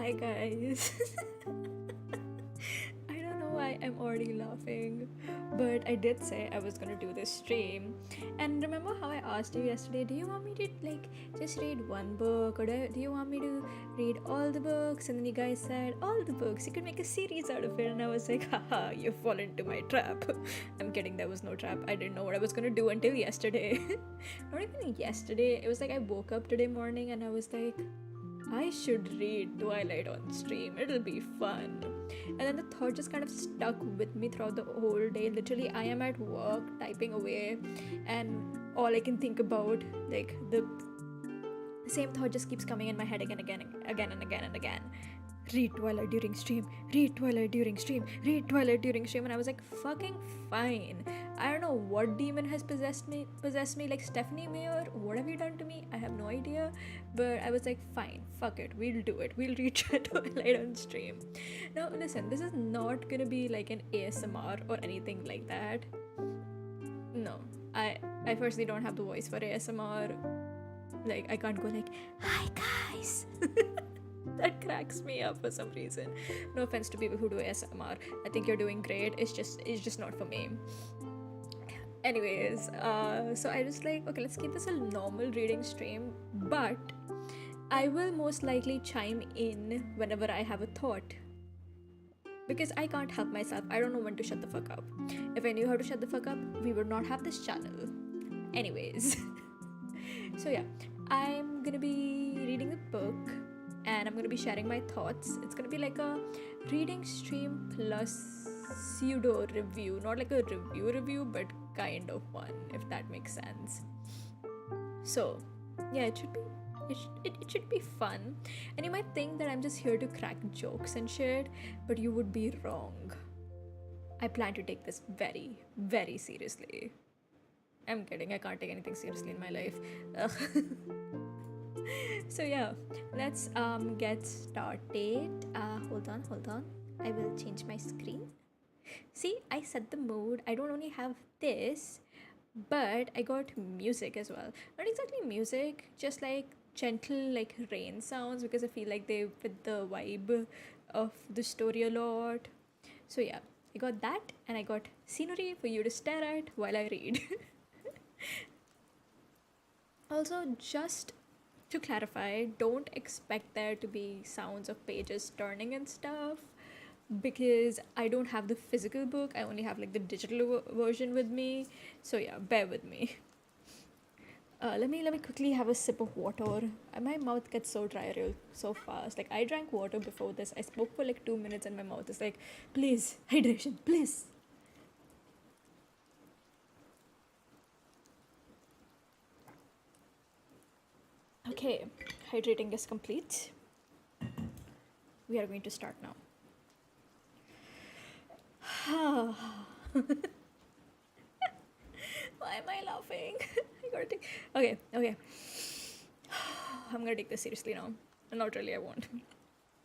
Hi guys. I don't know why I'm already laughing, but I did say I was gonna do this stream. And remember how I asked you yesterday, do you want me to just read one book, or do you want me to read all the books? And then you guys said all the books, you could make a series out of it. And I was like, haha, you've fallen into my trap. I'm kidding, there was no trap. I didn't know what I was gonna do until yesterday. Not even yesterday, it was like I woke up today morning and I was like, I should read Twilight on stream, it'll be fun. And then the thought just kind of stuck with me throughout the whole day. Literally, I am at work typing away, and all I can think about, like, the same thought just keeps coming in my head again and again. Read Twilight during stream, read Twilight during stream, read Twilight during stream. And I was like, fucking fine. I don't know what demon has possessed me, like Stephanie Mayer. What have you done to me? I have no idea. But I was like, fine, fuck it, we'll do it. We'll read Twilight on stream. Now listen, this is not gonna be like an ASMR or anything like that. No, I personally don't have the voice for ASMR. Like, I can't go like, hi guys. That cracks me up for some reason. No offense to people who do ASMR. I think you're doing great. It's just not for me. Anyways, so I just like, okay, let's keep this a normal reading stream, but I will most likely chime in whenever I have a thought, because I can't help myself. I don't know when to shut the fuck up. If I knew how to shut the fuck up, we would not have this channel. Anyways. So yeah, I'm gonna be reading a book and I'm gonna be sharing my thoughts. It's gonna be like a reading stream plus pseudo review, not like a review, but kind of one, if that makes sense. So yeah, it should be fun. And you might think that I'm just here to crack jokes and shit, but you would be wrong. I plan to take this very, very seriously. I'm kidding, I can't take anything seriously in my life. So yeah, let's get started. Hold on. I will change my screen. See, I set the mood. I don't only have this, but I got music as well. Not exactly music, just like gentle like rain sounds, because I feel like they fit the vibe of the story a lot. So yeah, I got that, and I got scenery for you to stare at while I read. Also, just to clarify, don't expect there to be sounds of pages turning and stuff, because I don't have the physical book. I only have like the digital version with me. So yeah, bear with me. Let me quickly have a sip of water. My mouth gets so dry so fast. Like, I drank water before this. I spoke for like 2 minutes and my mouth is like, please, hydration, please. Okay, hydrating is complete. We are going to start now. Why am I laughing? I gotta take. Okay. I'm gonna take this seriously now. Not really, I won't.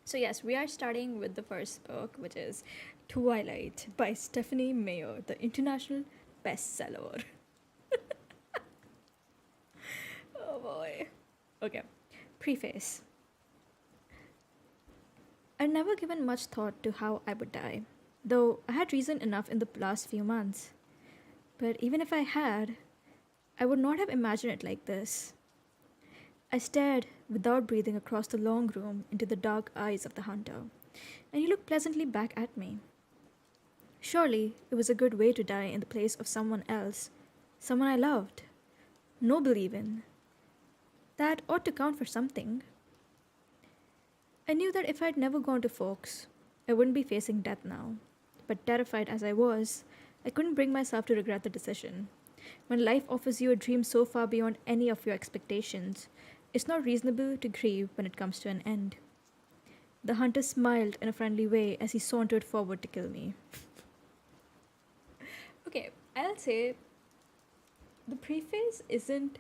So yes, we are starting with the first book, which is Twilight by Stephanie Meyer, the international bestseller. Oh boy. Okay. Preface. I'd never given much thought to how I would die, though I had reason enough in the last few months. But even if I had, I would not have imagined it like this. I stared without breathing across the long room into the dark eyes of the hunter, and he looked pleasantly back at me. Surely it was a good way to die in the place of someone else, someone I loved, noble even. That ought to count for something. I knew that if I'd never gone to Forks, I wouldn't be facing death now. But terrified as I was, I couldn't bring myself to regret the decision. When life offers you a dream so far beyond any of your expectations, it's not reasonable to grieve when it comes to an end. The hunter smiled in a friendly way as he sauntered forward to kill me. Okay, I'll say the preface isn't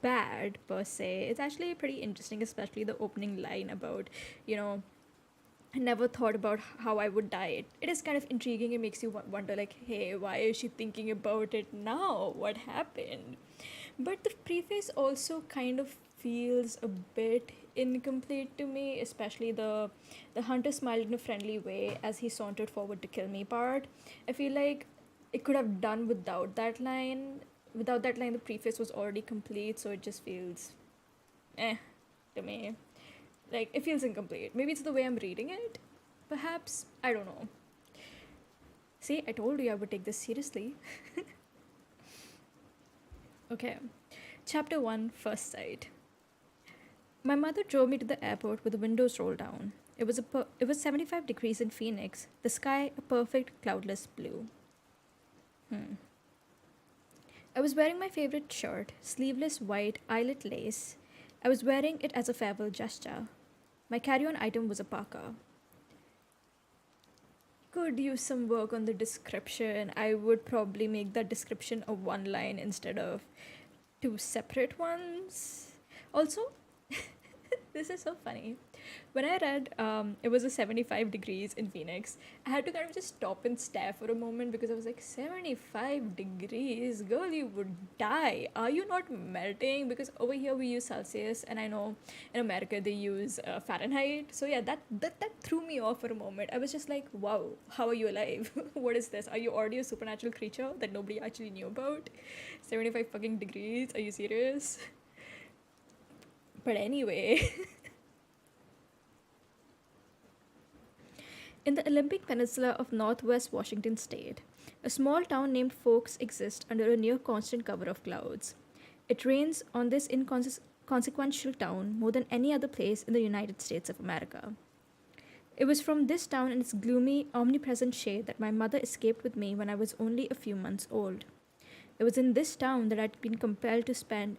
bad per se. It's actually pretty interesting, especially the opening line about, I never thought about how I would die. It is kind of intriguing. It makes you wonder, like, hey, why is she thinking about it now? What happened? But the preface also kind of feels a bit incomplete to me, especially the hunter smiled in a friendly way as he sauntered forward to kill me part. I feel like it could have done without that line. Without that line, the preface was already complete, so it just feels eh to me. Like it feels incomplete. Maybe it's the way I'm reading it. Perhaps I don't know. See, I told you I would take this seriously. Okay. Chapter 1, First Sight. My mother drove me to the airport with the windows rolled down. It was 75 degrees in Phoenix, the sky a perfect cloudless blue. I was wearing my favorite shirt, sleeveless white eyelet lace. I was wearing it as a farewell gesture. My carry-on item was a parka. Could use some work on the description. I would probably make that description a one line instead of two separate ones. Also, this is so funny. When I read it was a 75 degrees in Phoenix, I had to kind of just stop and stare for a moment because I was like, 75 degrees? Girl, you would die. Are you not melting? Because over here we use Celsius, and I know in America they use Fahrenheit. So yeah, that threw me off for a moment. I was just like, wow, how are you alive? What is this? Are you already a supernatural creature that nobody actually knew about? 75 fucking degrees? Are you serious? But anyway. In the Olympic Peninsula of northwest Washington state, a small town named Forks exists under a near constant cover of clouds. It rains on this inconsequential town more than any other place in the United States of America. It was from this town and its gloomy, omnipresent shade that my mother escaped with me when I was only a few months old. It was in this town that I'd been compelled to spend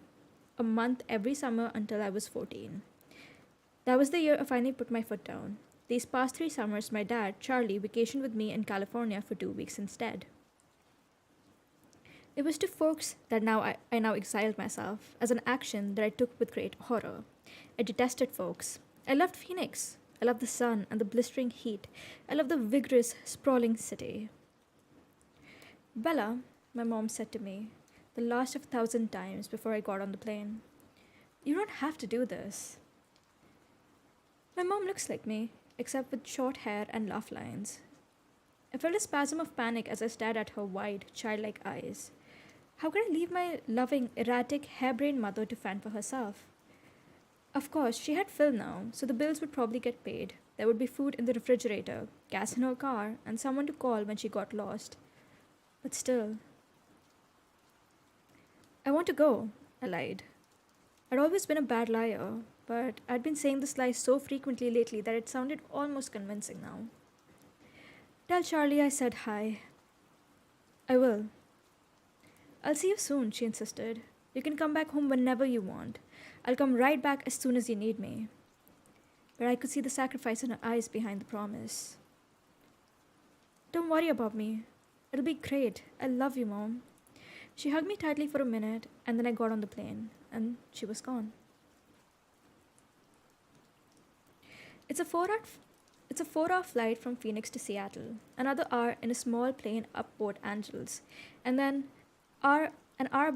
a month every summer until I was 14. That was the year I finally put my foot down. These past 3 summers, my dad, Charlie, vacationed with me in California for 2 weeks instead. It was to Forks that I now exiled myself, as an action that I took with great horror. I detested Forks. I loved Phoenix. I loved the sun and the blistering heat. I loved the vigorous, sprawling city. Bella, my mom said to me, the last of 1,000 times before I got on the plane, you don't have to do this. My mom looks like me, except with short hair and laugh lines. I felt a spasm of panic as I stared at her wide, childlike eyes. How could I leave my loving, erratic, harebrained mother to fend for herself? Of course, she had Phil now, so the bills would probably get paid. There would be food in the refrigerator, gas in her car, and someone to call when she got lost. But still. I want to go, I lied. I'd always been a bad liar, but I'd been saying this lie so frequently lately that it sounded almost convincing now. Tell Charlie I said hi. I will. I'll see you soon, she insisted. You can come back home whenever you want. I'll come right back as soon as you need me. But I could see the sacrifice in her eyes behind the promise. Don't worry about me. It'll be great. I love you, Mom. She hugged me tightly for a minute, and then I got on the plane, and she was gone. It's a 4-hour flight from Phoenix to Seattle, another hour in a small plane up Port Angeles, and then hour an hour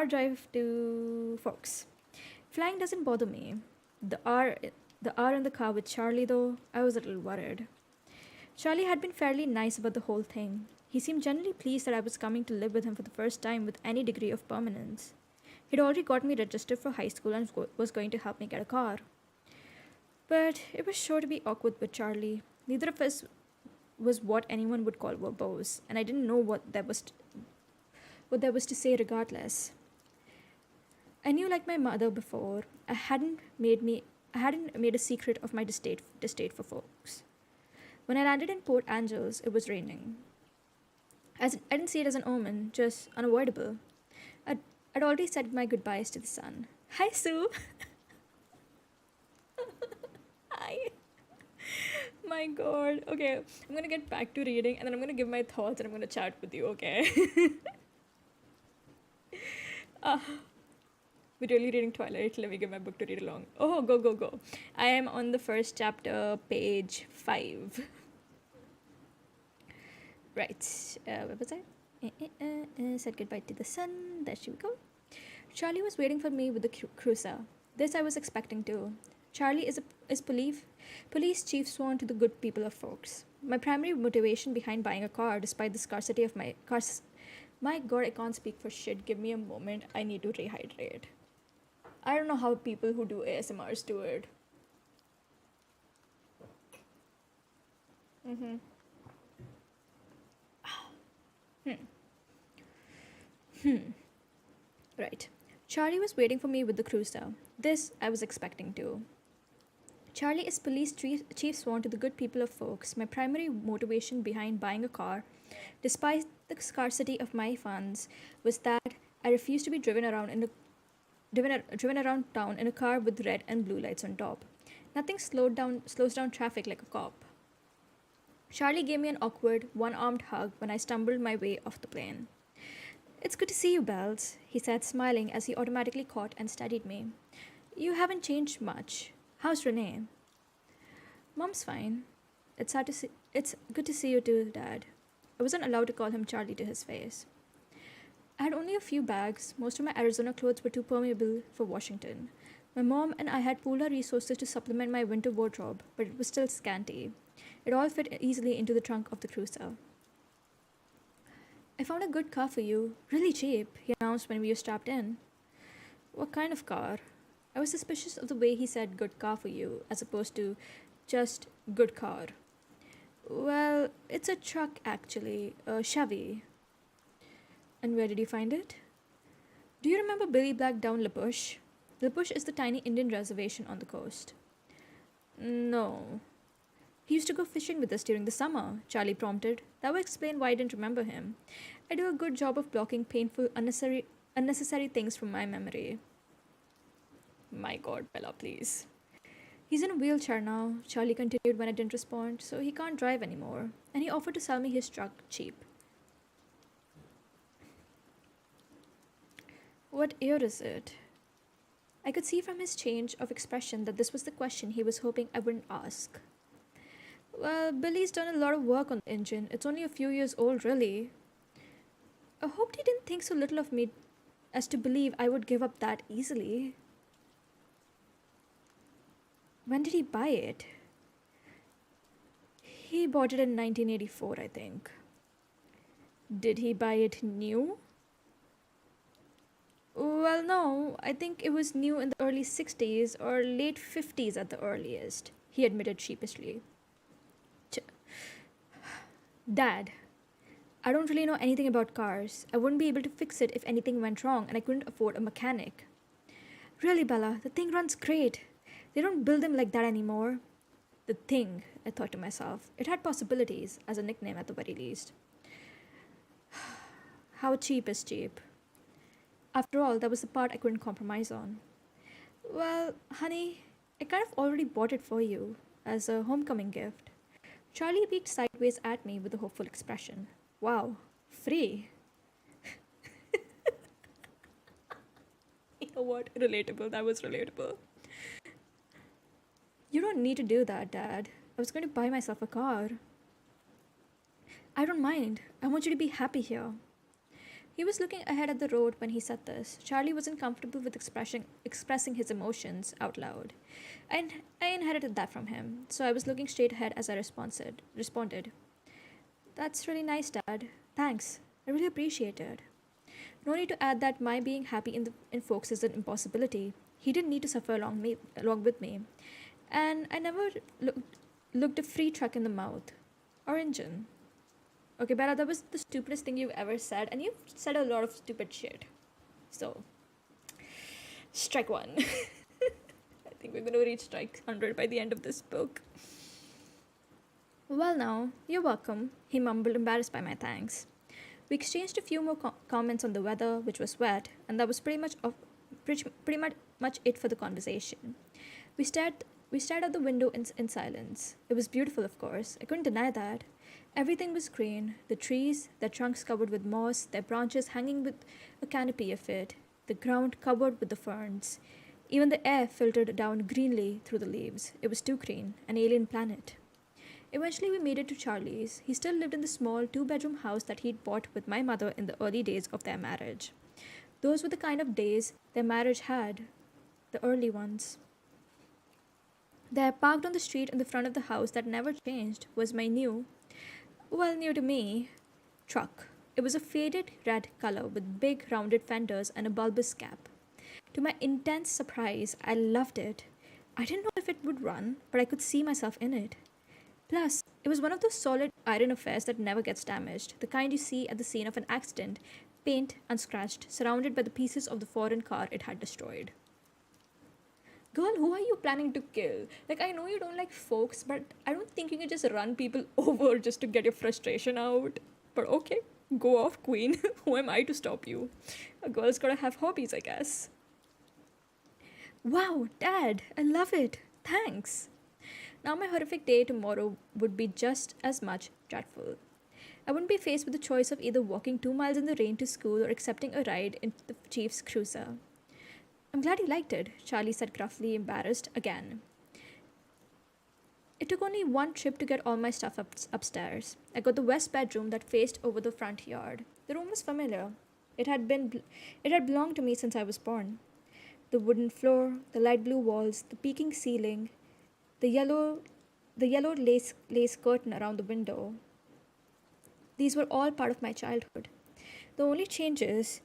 drive to Forks. Flying doesn't bother me. The hour in the car with Charlie, though, I was a little worried. Charlie had been fairly nice about the whole thing. He seemed genuinely pleased that I was coming to live with him for the first time with any degree of permanence. He'd already got me registered for high school and was going to help me get a car. But it was sure to be awkward with Charlie. Neither of us was what anyone would call verbose, and I didn't know what there was to say regardless. I knew, like my mother before, I hadn't made a secret of my distaste for Forks. When I landed in Port Angeles, it was raining. I didn't see it as an omen, just unavoidable. I'd already said my goodbyes to the sun. Hi, Sue! Hi! My god. Okay, I'm gonna get back to reading and then I'm gonna give my thoughts and I'm gonna chat with you, okay? uh, we're really reading Twilight. Let me get my book to read along. Oh, go, go, go. I am on the first chapter, page 5. Right. Where was I? Said goodbye to the sun. There she go. Charlie was waiting for me with the cruiser. This I was expecting too. Charlie is police chief sworn to the good people of folks. My primary motivation behind buying a car, despite the scarcity of my cars. My god, I can't speak for shit. Give me a moment. I need to rehydrate. I don't know how people who do ASMRs do it. Mm-hmm. Right. Charlie was waiting for me with the cruiser. This I was expecting too. Charlie is police chief sworn to the good people of folks. My primary motivation behind buying a car, despite the scarcity of my funds, was that I refused to be driven around town in a car with red and blue lights on top. Nothing slows down traffic like a cop. Charlie gave me an awkward, one-armed hug when I stumbled my way off the plane. It's good to see you, Bells, he said, smiling as he automatically caught and studied me. You haven't changed much. How's Renee? Mom's fine. It's good to see you too, Dad. I wasn't allowed to call him Charlie to his face. I had only a few bags. Most of my Arizona clothes were too permeable for Washington. My mom and I had pooled our resources to supplement my winter wardrobe, but it was still scanty. It all fit easily into the trunk of the cruiser. I found a good car for you. Really cheap, he announced when we were strapped in. What kind of car? I was suspicious of the way he said good car for you, as opposed to just good car. Well, it's a truck actually, a Chevy. And where did you find it? Do you remember Billy Black down Liphe? Liphe is the tiny Indian reservation on the coast. No. He used to go fishing with us during the summer, Charlie prompted. That would explain why I didn't remember him. I do a good job of blocking painful, unnecessary things from my memory. My god, Bella, please. He's in a wheelchair now, Charlie continued when I didn't respond, so he can't drive anymore. And he offered to sell me his truck cheap. What year is it? I could see from his change of expression that this was the question he was hoping I wouldn't ask. Well, Billy's done a lot of work on the engine. It's only a few years old, really. I hoped he didn't think so little of me as to believe I would give up that easily. When did he buy it? He bought it in 1984, I think. Did he buy it new? Well, no. I think it was new in the early 60s or late 50s at the earliest, he admitted sheepishly. Dad, I don't really know anything about cars. I wouldn't be able to fix it if anything went wrong and I couldn't afford a mechanic. Really, Bella, the thing runs great. They don't build them like that anymore. The thing, I thought to myself. It had possibilities, as a nickname at the very least. How cheap is cheap? After all, that was the part I couldn't compromise on. Well, honey, I kind of already bought it for you, as a homecoming gift. Charlie peeked sideways at me with a hopeful expression. Wow, free. You know what? Relatable. That was relatable. You don't need to do that, Dad. I was going to buy myself a car. I don't mind. I want you to be happy here. He was looking ahead at the road when he said this. Charlie wasn't comfortable with expressing his emotions out loud. I inherited that from him, so I was looking straight ahead as I responded. That's really nice, Dad. Thanks. I really appreciate it. No need to add that my being happy in folks is an impossibility. He didn't need to suffer along with me. And I never looked a free truck in the mouth. Or engine. Okay, Bella, that was the stupidest thing you've ever said, and you've said a lot of stupid shit. So, strike one. I think we're going to reach strike 100 by the end of this book. Well, now, you're welcome, he mumbled, embarrassed by my thanks. We exchanged a few more comments on the weather, which was wet, and that was pretty much it for the conversation. We stared out the window in silence. It was beautiful, of course. I couldn't deny that. Everything was green. The trees, their trunks covered with moss, their branches hanging with a canopy of it, the ground covered with the ferns. Even the air filtered down greenly through the leaves. It was too green, an alien planet. Eventually, we made it to Charlie's. He still lived in the small two-bedroom house that he'd bought with my mother in the early days of their marriage. Those were the kind of days their marriage had, the early ones. There, parked on the street in the front of the house that never changed, was my new to me, truck. It was a faded red color with big rounded fenders and a bulbous cap. To my intense surprise, I loved it. I didn't know if it would run, but I could see myself in it. Plus, it was one of those solid iron affairs that never gets damaged, the kind you see at the scene of an accident, paint unscratched, surrounded by the pieces of the foreign car it had destroyed. Girl, who are you planning to kill? Like, I know you don't like folks, but I don't think you can just run people over just to get your frustration out. But okay, go off, queen. Who am I to stop you? A girl's gotta have hobbies, I guess. Wow, Dad, I love it. Thanks. Now, my horrific day tomorrow would be just as much dreadful. I wouldn't be faced with the choice of either walking 2 miles in the rain to school or accepting a ride in the chief's cruiser. I'm glad you liked it, Charlie said gruffly, embarrassed again. It took only one trip to get all my stuff upstairs. I got the west bedroom that faced over the front yard. The room was familiar. It had belonged to me since I was born. The wooden floor, the light blue walls, the peaking ceiling, the yellow lace curtain around the window. These were all part of my childhood. The only changes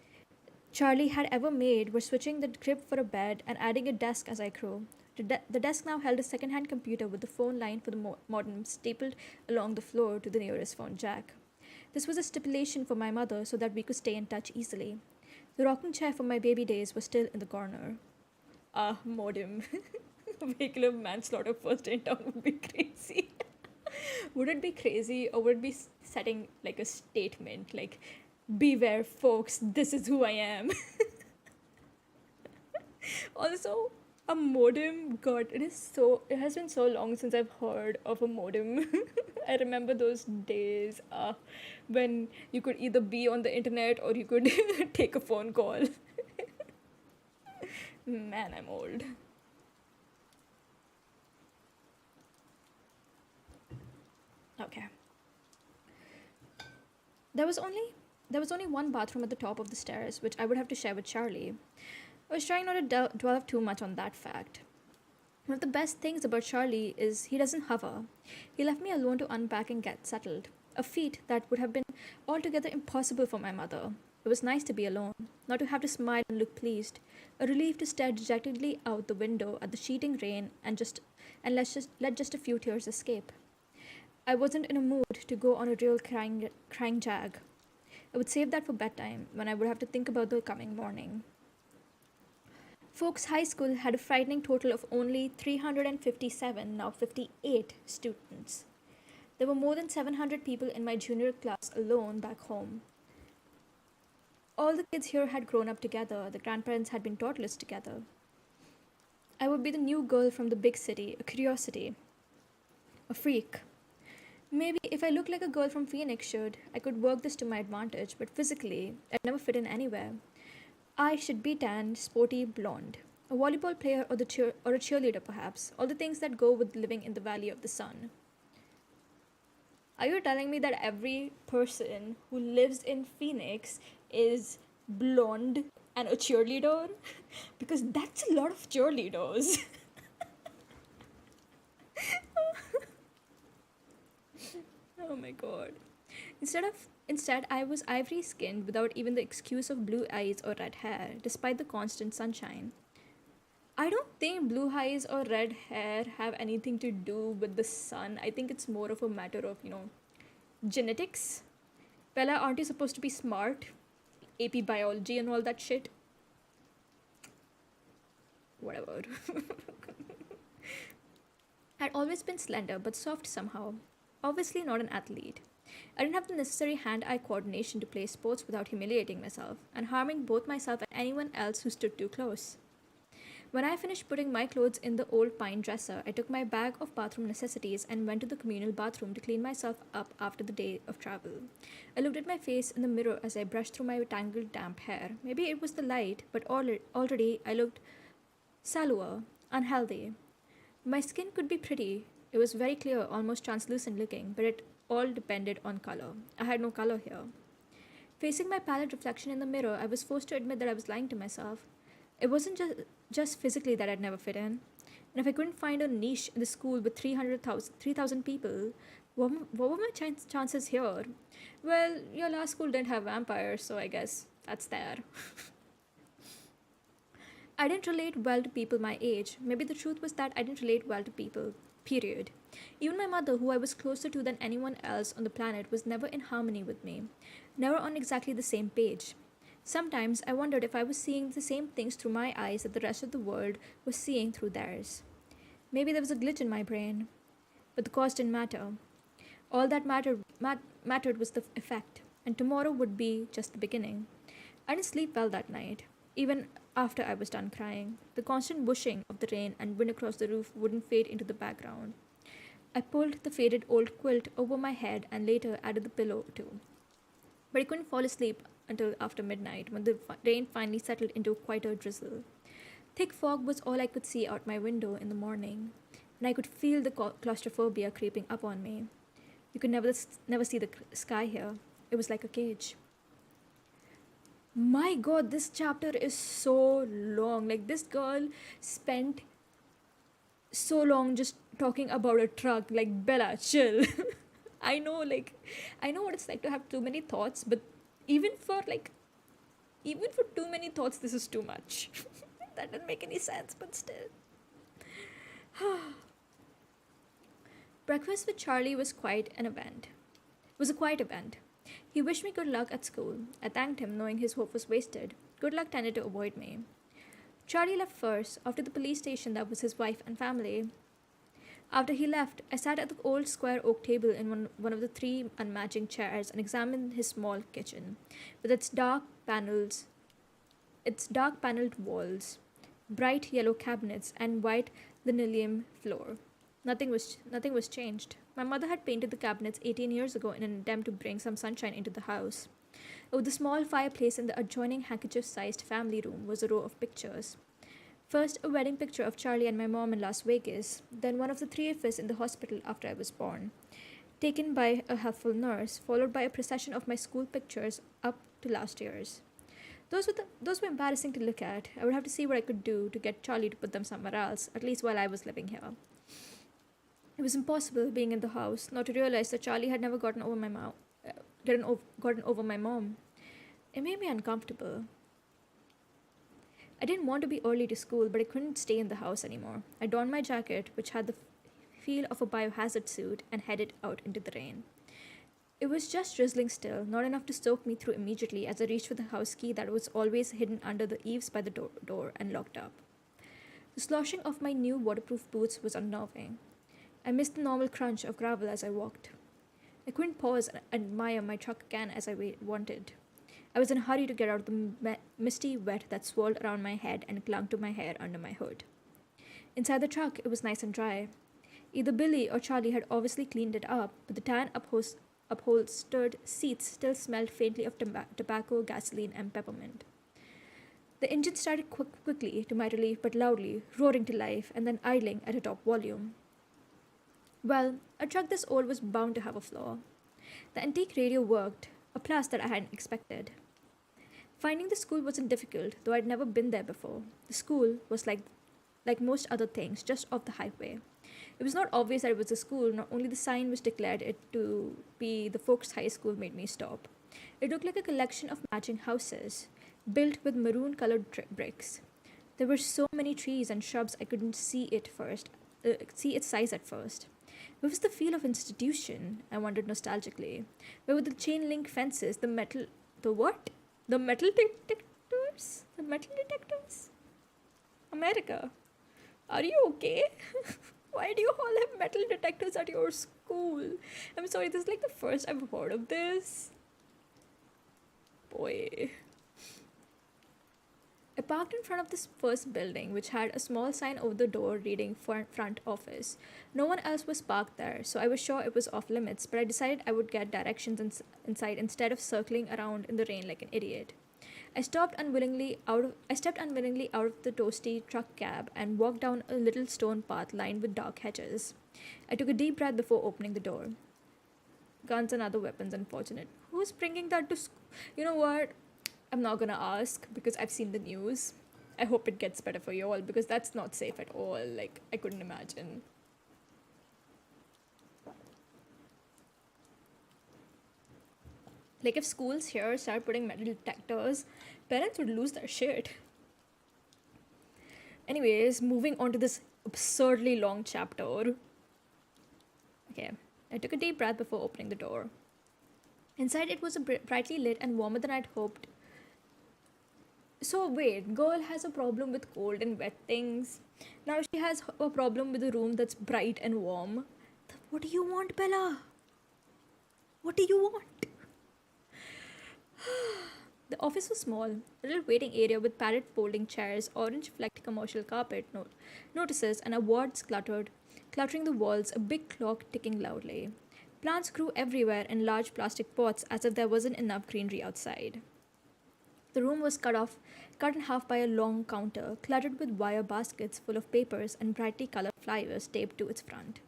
Charlie had ever made were switching the crib for a bed and adding a desk as I grew. The desk now held a second-hand computer with the phone line for the modem stapled along the floor to the nearest phone jack. This was a stipulation for my mother so that we could stay in touch easily. The rocking chair from my baby days was still in the corner. Ah, modem. Vehicular manslaughter first in town would be crazy. Would it be crazy or would it be setting like a statement like, beware folks, this is who I am? Also, a modem, god, it has been so long since I've heard of a modem. I remember those days when you could either be on the internet or you could take a phone call. Man, I'm old. Okay. There was only there was only one bathroom at the top of the stairs, which I would have to share with Charlie. I was trying not to dwell too much on that fact. One of the best things about Charlie is he doesn't hover. He left me alone to unpack and get settled, a feat that would have been altogether impossible for my mother. It was nice to be alone, not to have to smile and look pleased, a relief to stare dejectedly out the window at the sheeting rain and let just a few tears escape. I wasn't in a mood to go on a real crying jag. I would save that for bedtime when I would have to think about the coming morning. Folks High School had a frightening total of only 357, now 58 students. There were more than 700 people in my junior class alone back home. All the kids here had grown up together, the grandparents had been toddlers together. I would be the new girl from the big city, a curiosity, a freak. Maybe if I looked like a girl from Phoenix should, I could work this to my advantage, but physically, I'd never fit in anywhere. I should be tan, sporty, blonde. A volleyball player or a cheerleader, perhaps. All the things that go with living in the Valley of the Sun. Are you telling me that every person who lives in Phoenix is blonde and a cheerleader? Because that's a lot of cheerleaders. Oh my god. Instead, I was ivory skinned without even the excuse of blue eyes or red hair, despite the constant sunshine. I don't think blue eyes or red hair have anything to do with the sun. I think it's more of a matter of, genetics. Bella, aren't you supposed to be smart? AP biology and all that shit? Whatever. I'd always been slender but soft somehow. Obviously not an athlete. I didn't have the necessary hand-eye coordination to play sports without humiliating myself and harming both myself and anyone else who stood too close. When I finished putting my clothes in the old pine dresser, I took my bag of bathroom necessities and went to the communal bathroom to clean myself up after the day of travel. I looked at my face in the mirror as I brushed through my tangled damp hair. Maybe it was the light, but already I looked sallower, unhealthy. My skin could be pretty. It was very clear, almost translucent looking, but it all depended on color. I had no color here. Facing my pallid reflection in the mirror, I was forced to admit that I was lying to myself. It wasn't just physically that I'd never fit in. And if I couldn't find a niche in the school with 3,000 people, what were my chances here? Well, your last school didn't have vampires, so I guess that's there. I didn't relate well to people my age. Maybe the truth was that I didn't relate well to people, period. Even my mother, who I was closer to than anyone else on the planet, was never in harmony with me, never on exactly the same page. Sometimes I wondered if I was seeing the same things through my eyes that the rest of the world was seeing through theirs. Maybe there was a glitch in my brain, but the cause didn't matter. All that mattered was the effect, and tomorrow would be just the beginning. I didn't sleep well that night, even after I was done crying. The constant whooshing of the rain and wind across the roof wouldn't fade into the background. I pulled the faded old quilt over my head and later added the pillow too. But I couldn't fall asleep until after midnight when the rain finally settled into a quieter drizzle. Thick fog was all I could see out my window in the morning, and I could feel the claustrophobia creeping up on me. You could never see the sky here. It was like a cage. My god, this chapter is so long. Like, this girl spent so long just talking about a truck. Like, Bella, chill. I know, I know what it's like to have too many thoughts, but even for like, even for too many thoughts, this is too much. That didn't make any sense, but still. Breakfast with Charlie was quite an event. It was a quiet event. He wished me good luck at school. I thanked him, knowing his hope was wasted. Good luck tended to avoid me. Charlie left first, off to the police station that was his wife and family. After he left, I sat at the old square oak table in one of the three unmatching chairs and examined his small kitchen, with its dark paneled walls, bright yellow cabinets, and white linoleum floor. Nothing was changed. My mother had painted the cabinets 18 years ago in an attempt to bring some sunshine into the house. Over the small fireplace in the adjoining handkerchief-sized family room was a row of pictures. First, a wedding picture of Charlie and my mom in Las Vegas, then one of the three of us in the hospital after I was born, taken by a helpful nurse, followed by a procession of my school pictures up to last year's. Those were embarrassing to look at. I would have to see what I could do to get Charlie to put them somewhere else, at least while I was living here. It was impossible, being in the house, not to realize that Charlie had never gotten over my mom. It made me uncomfortable. I didn't want to be early to school, but I couldn't stay in the house anymore. I donned my jacket, which had the feel of a biohazard suit, and headed out into the rain. It was just drizzling still, not enough to soak me through immediately as I reached for the house key that was always hidden under the eaves by the door and locked up. The sloshing of my new waterproof boots was unnerving. I missed the normal crunch of gravel as I walked. I couldn't pause and admire my truck again as I wanted. I was in a hurry to get out of the misty wet that swirled around my head and clung to my hair under my hood. Inside the truck, it was nice and dry. Either Billy or Charlie had obviously cleaned it up, but the tan upholstered seats still smelled faintly of tobacco, gasoline, and peppermint. The engine started quickly, to my relief, but loudly, roaring to life, and then idling at a top volume. Well, a truck this old was bound to have a flaw. The antique radio worked, a plus that I hadn't expected. Finding the school wasn't difficult, though I'd never been there before. The school was like most other things, just off the highway. It was not obvious that it was a school, not only the sign which declared it to be the Folks High School made me stop. It looked like a collection of matching houses, built with maroon-colored bricks. There were so many trees and shrubs I couldn't see its size at first. Where was the feel of institution? I wondered nostalgically. Where were the chain link fences, the what? The metal detectors? The metal detectors? America, are you okay? Why do you all have metal detectors at your school? I'm sorry, this is like the first I've heard of this. Boy. I parked in front of this first building, which had a small sign over the door reading front office. No one else was parked there, so I was sure it was off limits, but I decided I would get directions inside instead of circling around in the rain like an idiot. I stepped unwillingly out of the toasty truck cab and walked down a little stone path lined with dark hedges. I took a deep breath before opening the door. Guns and other weapons, unfortunate. who's bringing that to school? You know what? I'm not gonna ask because I've seen the news. I hope it gets better for you all because that's not safe at all. Like, I couldn't imagine. Like, if schools here start putting metal detectors, parents would lose their shit. Anyways, moving on to this absurdly long chapter. Okay, I took a deep breath before opening the door. Inside, it was brightly lit and warmer than I'd hoped. So, wait, girl has a problem with cold and wet things. Now she has a problem with a room that's bright and warm. What do you want, Bella? What do you want? The office was small, a little waiting area with padded folding chairs, orange flecked commercial carpet notices, and awards cluttering the walls, a big clock ticking loudly. Plants grew everywhere in large plastic pots as if there wasn't enough greenery outside. The room was cut in half by a long counter, cluttered with wire baskets full of papers and brightly colored flyers taped to its front.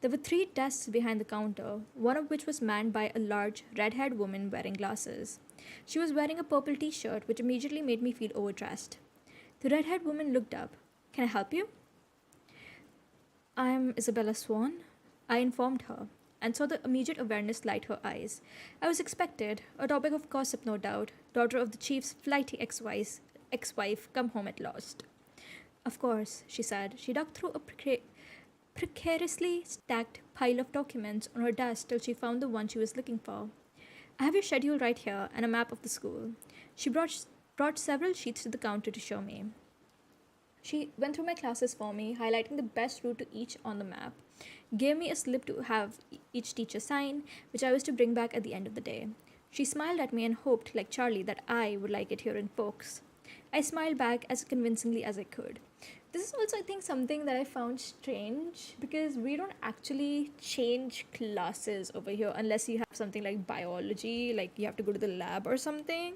There were 3 desks behind the counter, one of which was manned by a large, red-haired woman wearing glasses. She was wearing a purple t-shirt, which immediately made me feel overdressed. The red-haired woman looked up. "Can I help you?" "I'm Isabella Swan," I informed her, and saw the immediate awareness light her eyes. I was expected, a topic of gossip no doubt, daughter of the chief's flighty ex-wife come home at last. "Of course," she said. She dug through a precariously stacked pile of documents on her desk till she found the one she was looking for. "I have your schedule right here and a map of the school." She brought several sheets to the counter to show me. She went through my classes for me, highlighting the best route to each on the map, gave me a slip to have each teacher sign, which I was to bring back at the end of the day. She smiled at me and hoped, like Charlie, that I would like it here in Folks. I smiled back as convincingly as I could. This is also, I think, something that I found strange because we don't actually change classes over here unless you have something like biology, like you have to go to the lab or something.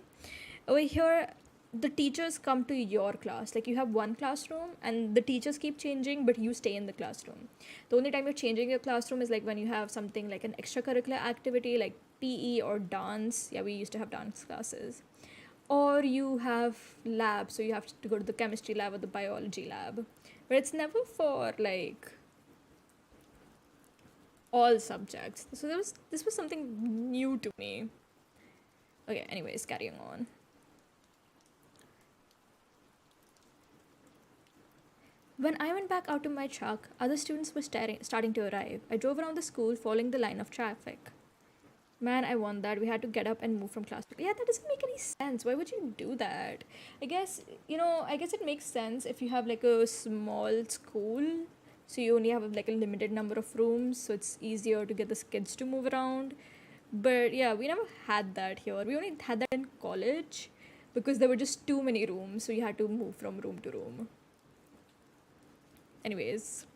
Over here, the teachers come to your class. Like, you have one classroom and the teachers keep changing, but you stay in the classroom. The only time you're changing your classroom is like when you have something like an extracurricular activity like PE or dance. Yeah, we used to have dance classes. Or you have labs, so you have to go to the chemistry lab or the biology lab. But it's never for like all subjects. So this was something new to me. Okay, anyways, carrying on. When I went back out to my truck, other students were starting to arrive. I drove around the school following the line of traffic. Man, I want that. We had to get up and move from class to... Yeah, that doesn't make any sense. Why would you do that? I guess it makes sense if you have like a small school. So you only have like a limited number of rooms. So it's easier to get the kids to move around. But yeah, we never had that here. We only had that in college because there were just too many rooms. So you had to move from room to room. Anyways,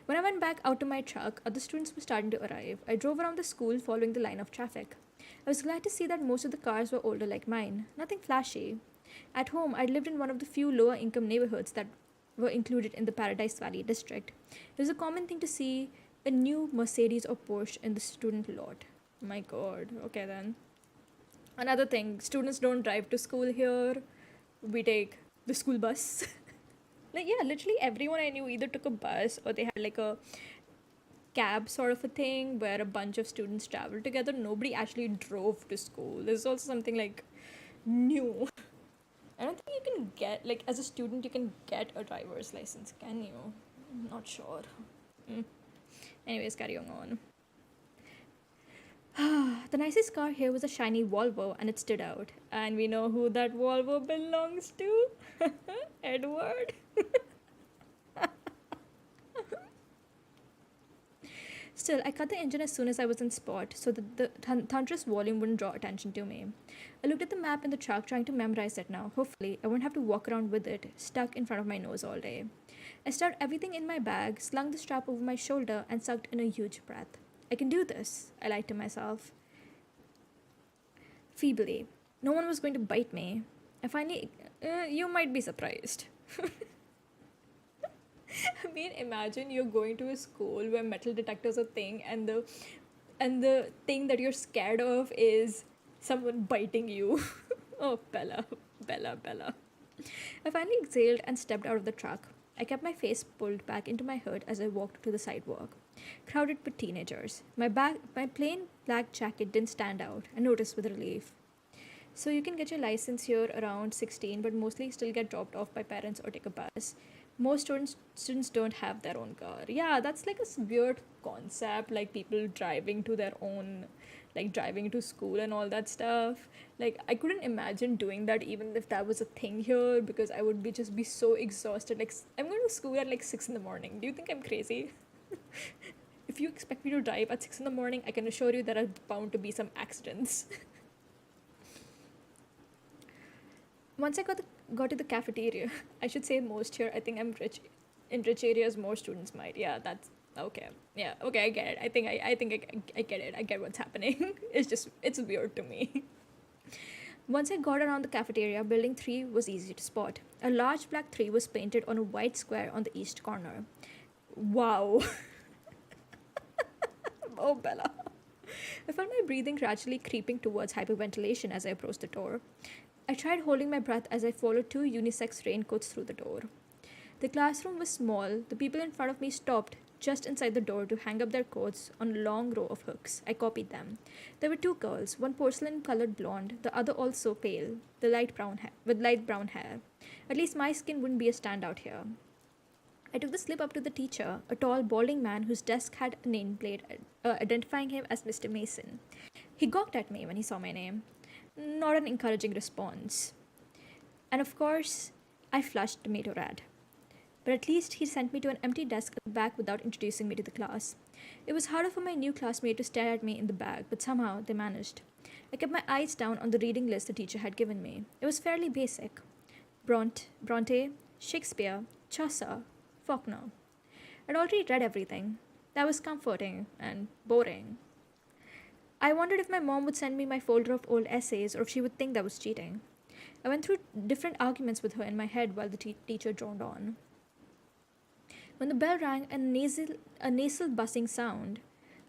when I went back out to my truck, other students were starting to arrive. I drove around the school following the line of traffic. I was glad to see that most of the cars were older like mine, nothing flashy. At home, I'd lived in one of the few lower income neighborhoods that were included in the Paradise Valley district. It was a common thing to see a new Mercedes or Porsche in the student lot. My god, okay then. Another thing, students don't drive to school here. We take the school bus. Like, yeah, literally everyone I knew either took a bus or they had like a cab sort of a thing where a bunch of students traveled together. Nobody actually drove to school. This is also something like new. I don't think you can get, like, as a student, you can get a driver's license, can you? I'm not sure. Anyways, carrying on. The nicest car here was a shiny Volvo and it stood out. And we know who that Volvo belongs to. Edward. Still, I cut the engine as soon as I was in spot so that the thunderous volume wouldn't draw attention to me. I looked at the map in the truck trying to memorize it now. Hopefully, I won't have to walk around with it stuck in front of my nose all day. I stuffed everything in my bag, slung the strap over my shoulder, and sucked in a huge breath. I can do this, I lied to myself. Feebly. No one was going to bite me. I finally... you might be surprised. I mean, imagine you're going to a school where metal detectors are a thing and the thing that you're scared of is Someone biting you. Oh, Bella, Bella, Bella. I finally exhaled and stepped out of the truck. I kept my face pulled back into my hood as I walked to the sidewalk, crowded with teenagers. My plain black jacket didn't stand out, I noticed with relief. So you can get your license here around 16, but mostly still get dropped off by parents or take a bus. Most students don't have their own car. Yeah, that's like a weird concept, like people driving to their own, like driving to school and all that stuff. Like I couldn't imagine doing that even if that was a thing here, because I would be just be so exhausted. Like I'm going to school at like 6 in the morning. Do you think I'm crazy? If you expect me to drive at 6 in the morning, I can assure you there are bound to be some accidents. Once I got to the cafeteria, I should say most here. I think I'm rich. In rich areas, more students might. Yeah, that's okay. Yeah, okay, I get it. I get it. I get what's happening. It's weird to me. Once I got around the cafeteria, building 3 was easy to spot. A large black 3 was painted on a white square on the east corner. Wow. Oh, Bella. I felt my breathing gradually creeping towards hyperventilation as I approached the door. I tried holding my breath as I followed 2 unisex raincoats through the door. The classroom was small. The people in front of me stopped just inside the door to hang up their coats on a long row of hooks. I copied them. There were 2 girls, one porcelain-colored blonde, the other also pale, with light brown hair. At least my skin wouldn't be a standout here. I took the slip up to the teacher, a tall, balding man whose desk had a nameplate identifying him as Mr. Mason. He gawked at me when he saw my name. Not an encouraging response. And of course, I flushed tomato red. But at least he sent me to an empty desk at the back without introducing me to the class. It was harder for my new classmate to stare at me in the back, but somehow they managed. I kept my eyes down on the reading list the teacher had given me. It was fairly basic. Bronte, Shakespeare, Chaucer, Faulkner. I'd already read everything. That was comforting and boring. I wondered if my mom would send me my folder of old essays or if she would think that was cheating. I went through different arguments with her in my head while the teacher droned on. When the bell rang, a nasal buzzing sound,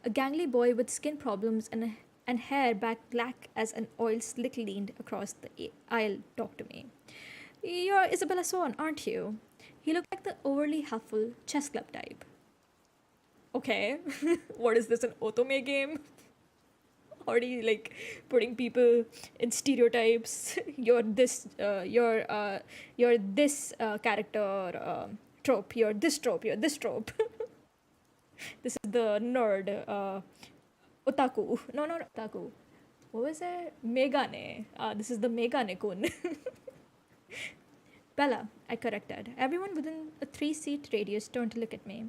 a gangly boy with skin problems and hair back black as an oil slick leaned across the aisle talked to me. You're Isabella Swan, aren't you? He looked like the overly helpful chess club type. Okay, what is this, an otome game? Already like putting people in stereotypes. You're this character trope. You're this trope. You're this trope. This is the nerd otaku. No, not otaku. What was it? Megane. This is the Megane kun. Bella, I corrected. Everyone within a 3-seat radius turned to look at me.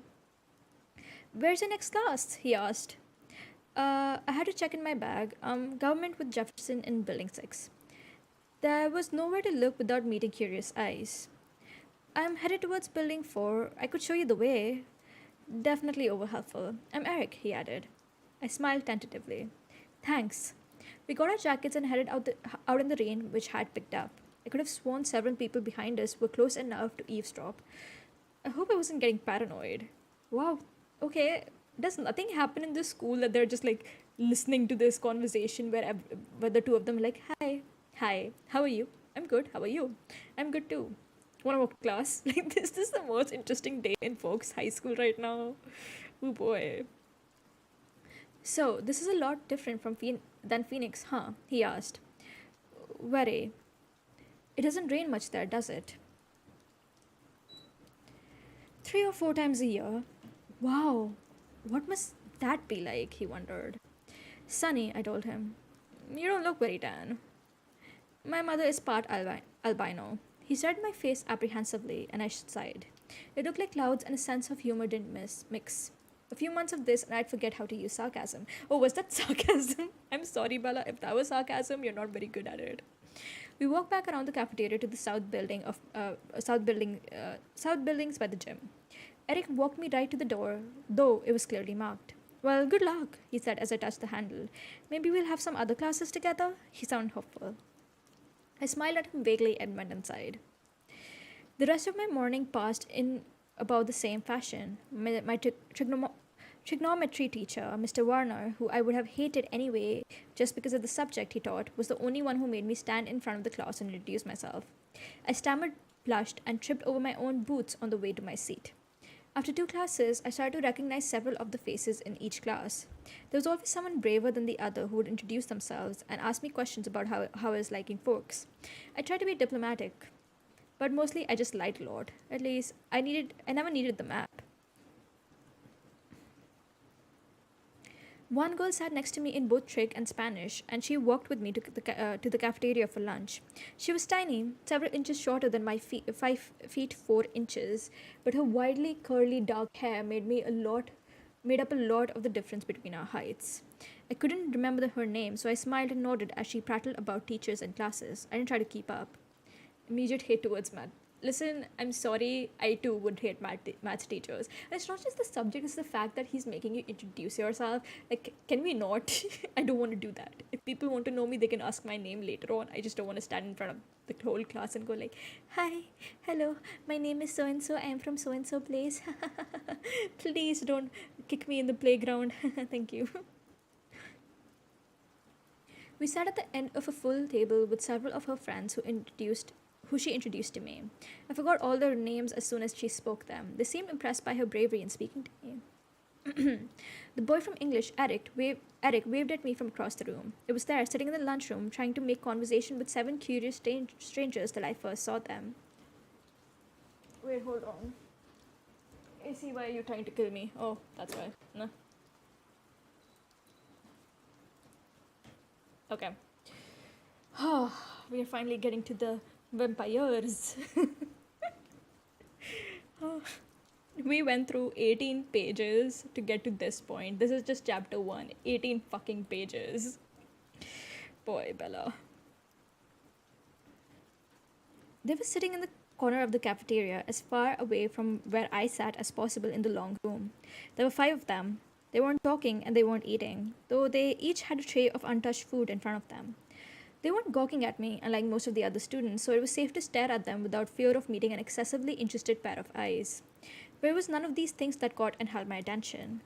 Where's your next class? He asked. I had to check in my bag. Government with Jefferson in Building 6. There was nowhere to look without meeting curious eyes. I'm headed towards Building 4. I could show you the way. Definitely over-helpful. I'm Eric, he added. I smiled tentatively. Thanks. We got our jackets and headed out in the rain, which had picked up. I could have sworn several people behind us were close enough to eavesdrop. I hope I wasn't getting paranoid. Wow, okay. Does nothing happen in this school that they're just like listening to this conversation where the two of them are like, hi, how are you? I'm good, how are you? I'm good too. Wanna walk to class? Like this is the most interesting day in folks' high school right now. Oh boy. So, this is a lot different than Phoenix, huh? He asked. Very. It doesn't rain much there, does it? 3 or 4 times a year. Wow. What must that be like? He wondered. Sunny, I told him. You don't look very tan. My mother is part albino. He stared at my face apprehensively, and I sighed. It looked like clouds, and a sense of humor didn't mix. A few months of this, and I'd forget how to use sarcasm. Oh, was that sarcasm? I'm sorry, Bella. If that was sarcasm, you're not very good at it. We walked back around the cafeteria to the south buildings by the gym. Eric walked me right to the door, though it was clearly marked. Well, good luck, he said as I touched the handle. Maybe we'll have some other classes together? He sounded hopeful. I smiled at him vaguely and went inside. The rest of my morning passed in about the same fashion. My Trigonometry teacher, Mr. Warner, who I would have hated anyway just because of the subject he taught, was the only one who made me stand in front of the class and introduce myself. I stammered, blushed, and tripped over my own boots on the way to my seat. After two classes, I started to recognize several of the faces in each class. There was always someone braver than the other who would introduce themselves and ask me questions about how I was liking folks. I tried to be diplomatic, but mostly I just lied a lot. At least I never needed the map. One girl sat next to me in both Trig and Spanish, and she walked with me to the cafeteria for lunch. She was tiny, several inches shorter than my 5 feet 4 inches, but her widely curly dark hair made up a lot of the difference between our heights. I couldn't remember her name, so I smiled and nodded as she prattled about teachers and classes. I didn't try to keep up. Immediate hate towards math. Listen, I'm sorry, I too would hate maths teachers. And it's not just the subject, it's the fact that he's making you introduce yourself. Like, can we not? I don't want to do that. If people want to know me, they can ask my name later on. I just don't want to stand in front of the whole class and go like, hi, hello, my name is so-and-so, I am from so-and-so place. Please don't kick me in the playground. Thank you. We sat at the end of a full table with several of her friends who she introduced to me. I forgot all their names as soon as she spoke them. They seemed impressed by her bravery in speaking to me. The boy from English, Eric, waved at me from across the room. I was there, sitting in the lunchroom, trying to make conversation with seven curious strangers till I first saw them. Wait, hold on. I see why you're trying to kill me. Oh, that's why. No. Okay. We are finally getting to the vampires. We went through 18 pages to get to this point. This is just chapter 1. 18 fucking pages. Boy, Bella. They were sitting in the corner of the cafeteria, as far away from where I sat as possible in the long room. There were 5 of them. They weren't talking and they weren't eating, though they each had a tray of untouched food in front of them. They weren't gawking at me, unlike most of the other students, so it was safe to stare at them without fear of meeting an excessively interested pair of eyes. But it was none of these things that caught and held my attention.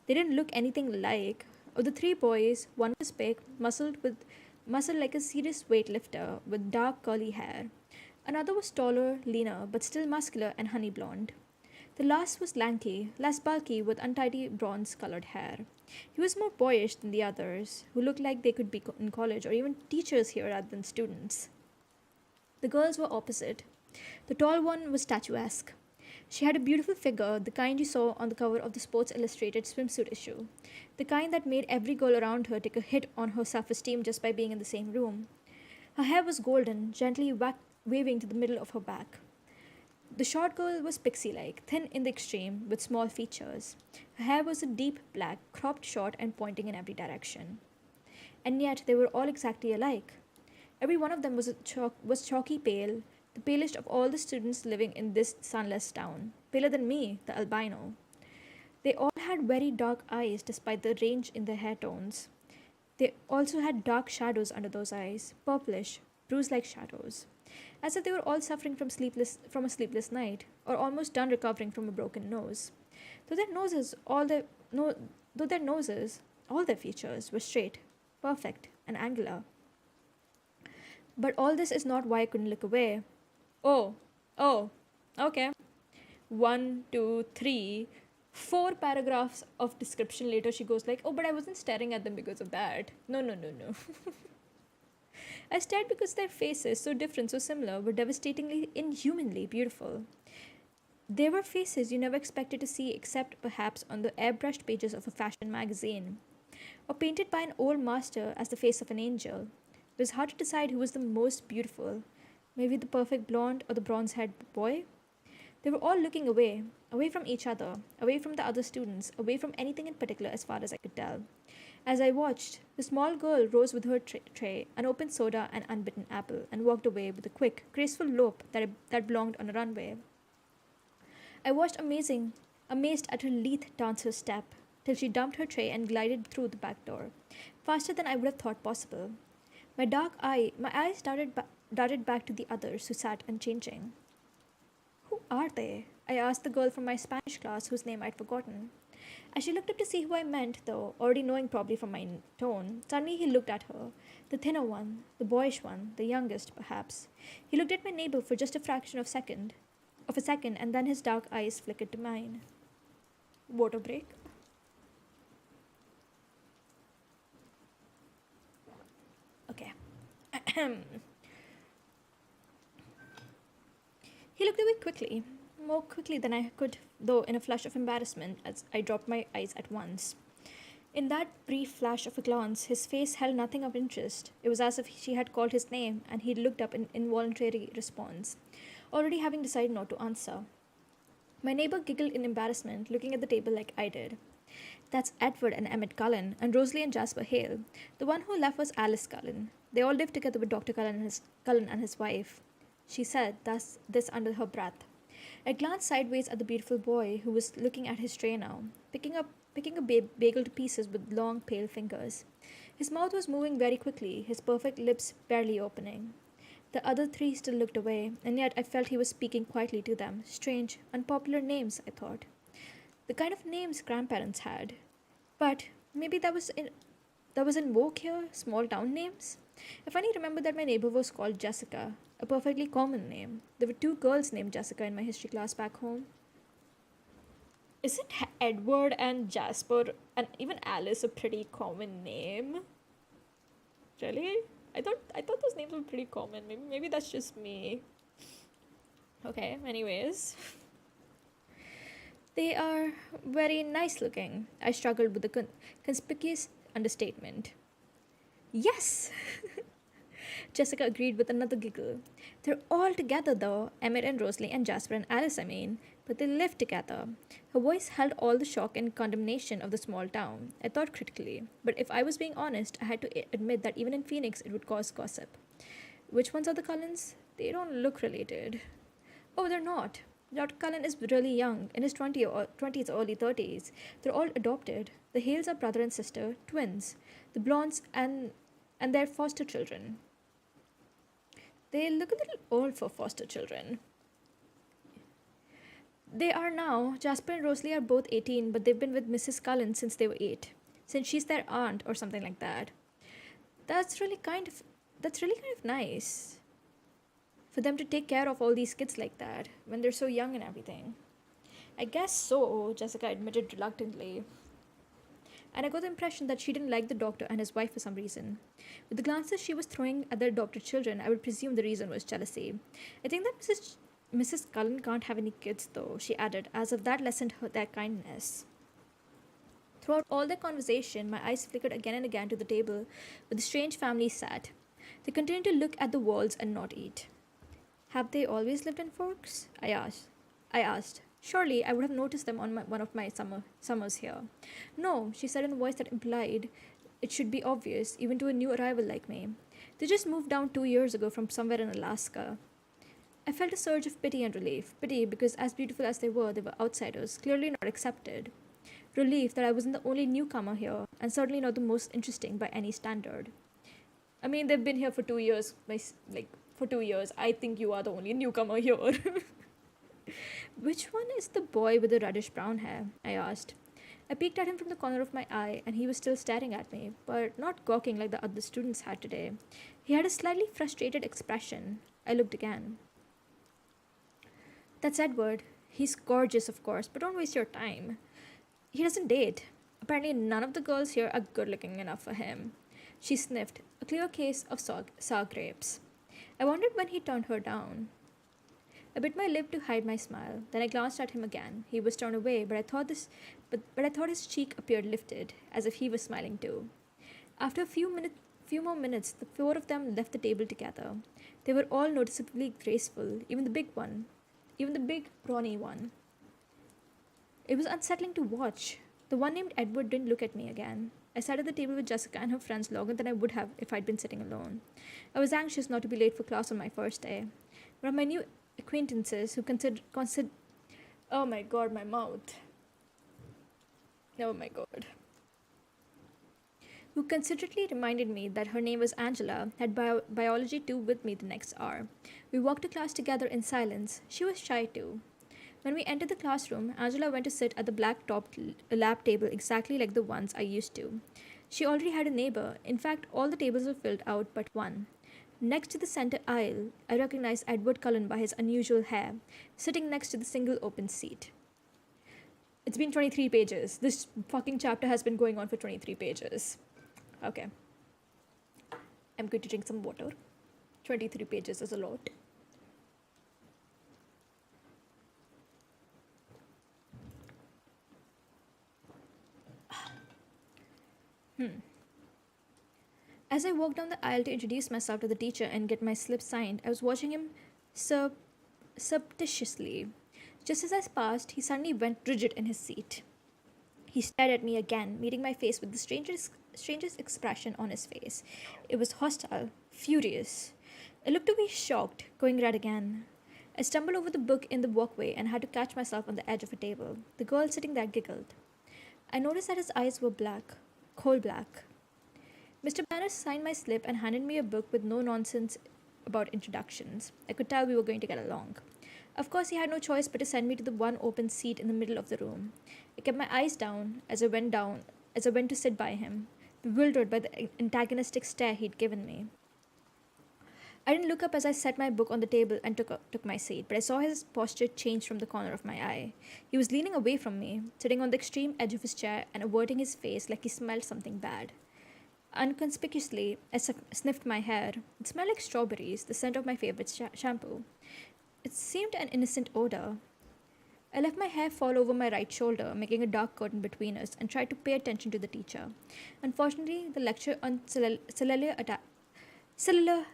They didn't look anything alike. Of the 3 boys, one was big, muscled like a serious weightlifter, with dark curly hair. Another was taller, leaner, but still muscular and honey blonde. The last was lanky, less bulky, with untidy bronze-colored hair. He was more boyish than the others, who looked like they could be in college or even teachers here rather than students. The girls were opposite. The tall one was statuesque. She had a beautiful figure, the kind you saw on the cover of the Sports Illustrated swimsuit issue, the kind that made every girl around her take a hit on her self-esteem just by being in the same room. Her hair was golden, gently waving to the middle of her back. The short girl was pixie-like, thin in the extreme, with small features. Her hair was a deep black, cropped short and pointing in every direction. And yet they were all exactly alike. Every one of them was chalky pale, the palest of all the students living in this sunless town, paler than me, the albino. They all had very dark eyes despite the range in their hair tones. They also had dark shadows under those eyes, purplish, bruise-like shadows, as if they were all suffering from a sleepless night, or almost done recovering from a broken nose. Though their noses, all their features were straight, perfect, and angular. But all this is not why I couldn't look away. Oh, okay. 1, 2, 3, 4 paragraphs of description later, she goes like, oh, but I wasn't staring at them because of that. No. I stared because their faces, so different, so similar, were devastatingly, inhumanly beautiful. They were faces you never expected to see except perhaps on the airbrushed pages of a fashion magazine, or painted by an old master as the face of an angel. It was hard to decide who was the most beautiful, maybe the perfect blonde or the bronze-haired boy. They were all looking away from each other, away from the other students, away from anything in particular as far as I could tell. As I watched, the small girl rose with her tray, an open soda and unbitten apple, and walked away with a quick, graceful lope that belonged on a runway. I watched amazed at her lithe dancer's step, till she dumped her tray and glided through the back door, faster than I would have thought possible. My eyes darted back to the others who sat unchanging. Who are they? I asked the girl from my Spanish class whose name I'd forgotten. As she looked up to see who I meant, though, already knowing probably from my tone, suddenly he looked at her. The thinner one, the boyish one, the youngest, perhaps. He looked at my neighbor for just a fraction of a second, and then his dark eyes flickered to mine. Water break. Okay. He looked away quickly, more quickly than I could, though in a flush of embarrassment as I dropped my eyes at once. In that brief flash of a glance, his face held nothing of interest. It was as if she had called his name and he looked up in involuntary response, already having decided not to answer. My neighbor giggled in embarrassment, looking at the table like I did. That's Edward and Emmett Cullen, and Rosalie and Jasper Hale. The one who left was Alice Cullen. They all lived together with Dr. Cullen and his wife. She said this under her breath. I glanced sideways at the beautiful boy who was looking at his tray now, picking a bagel to pieces with long, pale fingers. His mouth was moving very quickly, his perfect lips barely opening. The other three still looked away, and yet I felt he was speaking quietly to them. Strange, unpopular names, I thought. The kind of names grandparents had. But maybe that was in vogue here, small town names. I finally remembered that my neighbor was called Jessica, a perfectly common name. There were two girls named Jessica in my history class back home. Isn't Edward and Jasper and even Alice a pretty common name? Really? I thought those names were pretty common. Maybe that's just me. Okay, anyways. They are very nice looking. I struggled with the conspicuous understatement. Yes! Jessica agreed with another giggle. They're all together though, Emmett and Rosalie and Jasper and Alice, I mean, but they live together. Her voice held all the shock and condemnation of the small town. I thought critically, but if I was being honest, I had to admit that even in Phoenix it would cause gossip. Which ones are the Cullens? They don't look related. Oh, they're not. Dr. Cullen is really young, in his 20s, early 30s. They're all adopted. The Hales are brother and sister, twins. The Blondes and their foster children. They look a little old for foster children. They are now. Jasper and Rosalie are both 18, but they've been with Mrs. Cullen since they were 8. Since she's their aunt or something like that. That's really kind of nice. For them to take care of all these kids like that when they're so young and everything. I guess so, Jessica admitted reluctantly. And I got the impression that she didn't like the doctor and his wife for some reason. With the glances she was throwing at the adopted children, I would presume the reason was jealousy. I think that Mrs. Cullen can't have any kids, though, she added, as if that lessened their kindness. Throughout all their conversation, my eyes flickered again and again to the table where the strange family sat. They continued to look at the walls and not eat. Have they always lived in Forks? I asked. Surely I would have noticed them on one of my summers here. No, she said in a voice that implied it should be obvious, even to a new arrival like me. They just moved down 2 years ago from somewhere in Alaska. I felt a surge of pity and relief. Pity because as beautiful as they were outsiders, clearly not accepted. Relief that I wasn't the only newcomer here, and certainly not the most interesting by any standard. I mean, they've been here for 2 years, for 2 years. I think you are the only newcomer here. Which one is the boy with the reddish brown hair? I asked. I peeked at him from the corner of my eye, and he was still staring at me, but not gawking like the other students had today. He had a slightly frustrated expression. I looked again. That's Edward. He's gorgeous, of course, but don't waste your time. He doesn't date. Apparently, none of the girls here are good looking enough for him. She sniffed, a clear case of sour grapes. I wondered when he turned her down. I bit my lip to hide my smile. Then I glanced at him again. He was turned away, but I thought his cheek appeared lifted, as if he was smiling too. After a few more minutes, the four of them left the table together. They were all noticeably graceful, even the big, brawny one. It was unsettling to watch. The one named Edward didn't look at me again. I sat at the table with Jessica and her friends longer than I would have if I'd been sitting alone. I was anxious not to be late for class on my first day. One of my new acquaintances who oh my god, my mouth. Oh my god. Who considerately reminded me that her name was Angela, had biology 2 with me the next hour. We walked to class together in silence. She was shy too. When we entered the classroom, Angela went to sit at the black topped lab table exactly like the ones I used to. She already had a neighbor. In fact, all the tables were filled out but one. Next to the center aisle, I recognized Edward Cullen by his unusual hair, sitting next to the single open seat. It's been 23 pages. This fucking chapter has been going on for 23 pages. Okay. I'm going to drink some water. 23 pages is a lot. As I walked down the aisle to introduce myself to the teacher and get my slip signed, I was watching him surreptitiously. Just as I passed, he suddenly went rigid in his seat. He stared at me again, meeting my face with the strangest expression on his face. It was hostile, furious. I looked away shocked, going red again. I stumbled over the book in the walkway and had to catch myself on the edge of a table. The girl sitting there giggled. I noticed that his eyes were black, coal black. Mr. Banner signed my slip and handed me a book with no nonsense about introductions. I could tell we were going to get along. Of course, he had no choice but to send me to the one open seat in the middle of the room. I kept my eyes down as I went to sit by him, bewildered by the antagonistic stare he'd given me. I didn't look up as I set my book on the table and took my seat, but I saw his posture change from the corner of my eye. He was leaning away from me, sitting on the extreme edge of his chair and averting his face like he smelled something bad. Inconspicuously, I sniffed my hair. It smelled like strawberries, the scent of my favorite shampoo. It seemed an innocent odor. I left my hair fall over my right shoulder, making a dark curtain between us, and tried to pay attention to the teacher. Unfortunately, the lecture on cellular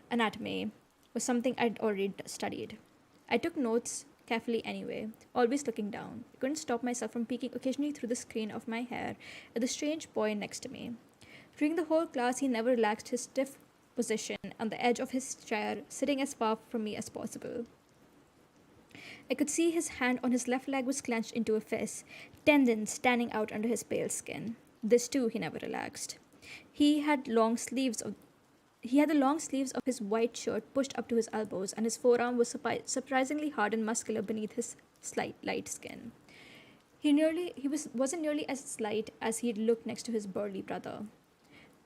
anatomy was something I'd already studied. I took notes carefully anyway, always looking down. I couldn't stop myself from peeking occasionally through the screen of my hair at the strange boy next to me. During the whole class, he never relaxed his stiff position on the edge of his chair, sitting as far from me as possible. I could see his hand on his left leg was clenched into a fist, tendons standing out under his pale skin. This too he never relaxed. He had the long sleeves of his white shirt pushed up to his elbows, and his forearm was surprisingly hard and muscular beneath his light skin. Wasn't nearly as slight as he'd looked next to his burly brother.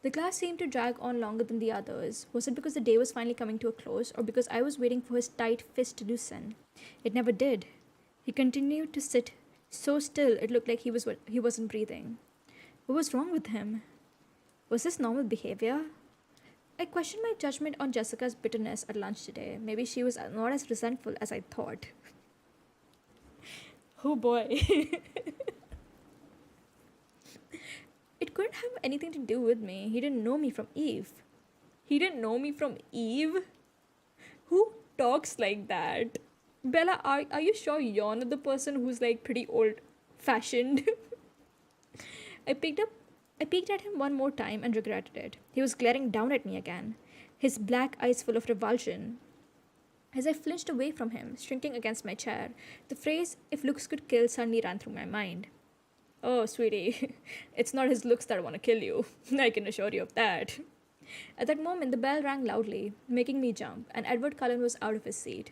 The class seemed to drag on longer than the others. Was it because the day was finally coming to a close, or because I was waiting for his tight fist to loosen? It never did. He continued to sit so still it looked like he wasn't breathing. What was wrong with him? Was this normal behavior? I questioned my judgment on Jessica's bitterness at lunch today. Maybe she was not as resentful as I thought. Oh boy. It couldn't have anything to do with me. He didn't know me from Eve. He didn't know me from Eve? Who talks like that? Bella, are you sure you're not the person who's like pretty old-fashioned? I peeked at him one more time and regretted it. He was glaring down at me again, his black eyes full of revulsion. As I flinched away from him, shrinking against my chair, the phrase, "if looks could kill," suddenly ran through my mind. Oh, sweetie, it's not his looks that want to kill you. I can assure you of that. At that moment, the bell rang loudly, making me jump, and Edward Cullen was out of his seat.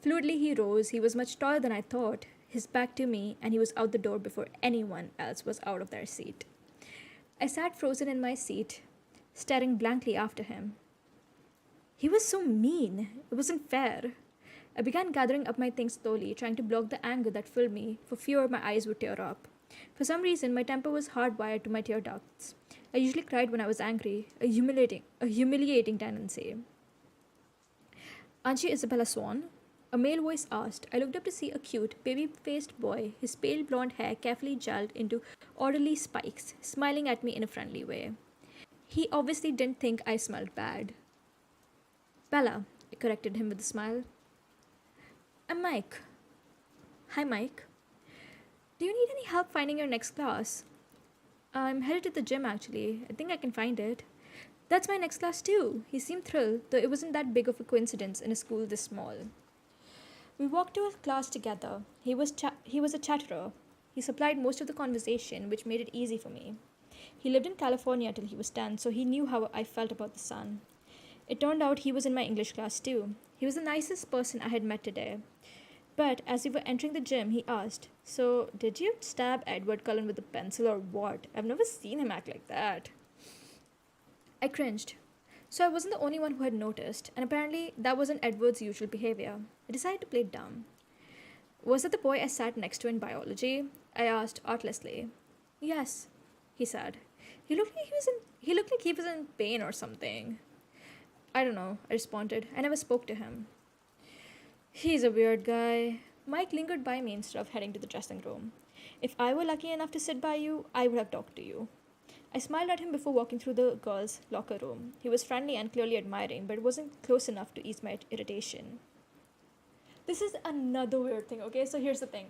Fluidly, he rose. He was much taller than I thought, his back to me, and he was out the door before anyone else was out of their seat. I sat frozen in my seat, staring blankly after him. He was so mean. It wasn't fair. I began gathering up my things slowly, trying to block the anger that filled me, for fear my eyes would tear up. For some reason, my temper was hardwired to my tear ducts. I usually cried when I was angry, a humiliating tendency. "Aren't you Isabella Swan?" A male voice asked. I looked up to see a cute, baby-faced boy, his pale blonde hair carefully gelled into orderly spikes, smiling at me in a friendly way. He obviously didn't think I smelled bad. "Bella," I corrected him with a smile. "I'm Mike." "Hi, Mike. Do you need any help finding your next class?" "I'm headed to the gym, actually. I think I can find it." "That's my next class, too." He seemed thrilled, though it wasn't that big of a coincidence in a school this small. We walked to a class together. He was a chatterer. He supplied most of the conversation, which made it easy for me. He lived in California till he was 10, so he knew how I felt about the sun. It turned out he was in my English class, too. He was the nicest person I had met today. But as we were entering the gym, he asked, "So, did you stab Edward Cullen with a pencil or what? I've never seen him act like that." I cringed. So I wasn't the only one who had noticed, and apparently that wasn't Edward's usual behavior. I decided to play dumb. "Was that the boy I sat next to in biology?" I asked artlessly. "Yes," he said. He looked like he was in pain or something. "I don't know," I responded. I never spoke to him. "He's a weird guy." Mike lingered by me instead of heading to the dressing room. "If I were lucky enough to sit by you, I would have talked to you." I smiled at him before walking through the girls' locker room. He was friendly and clearly admiring, but it wasn't close enough to ease my irritation. This is another weird thing, okay? So here's the thing.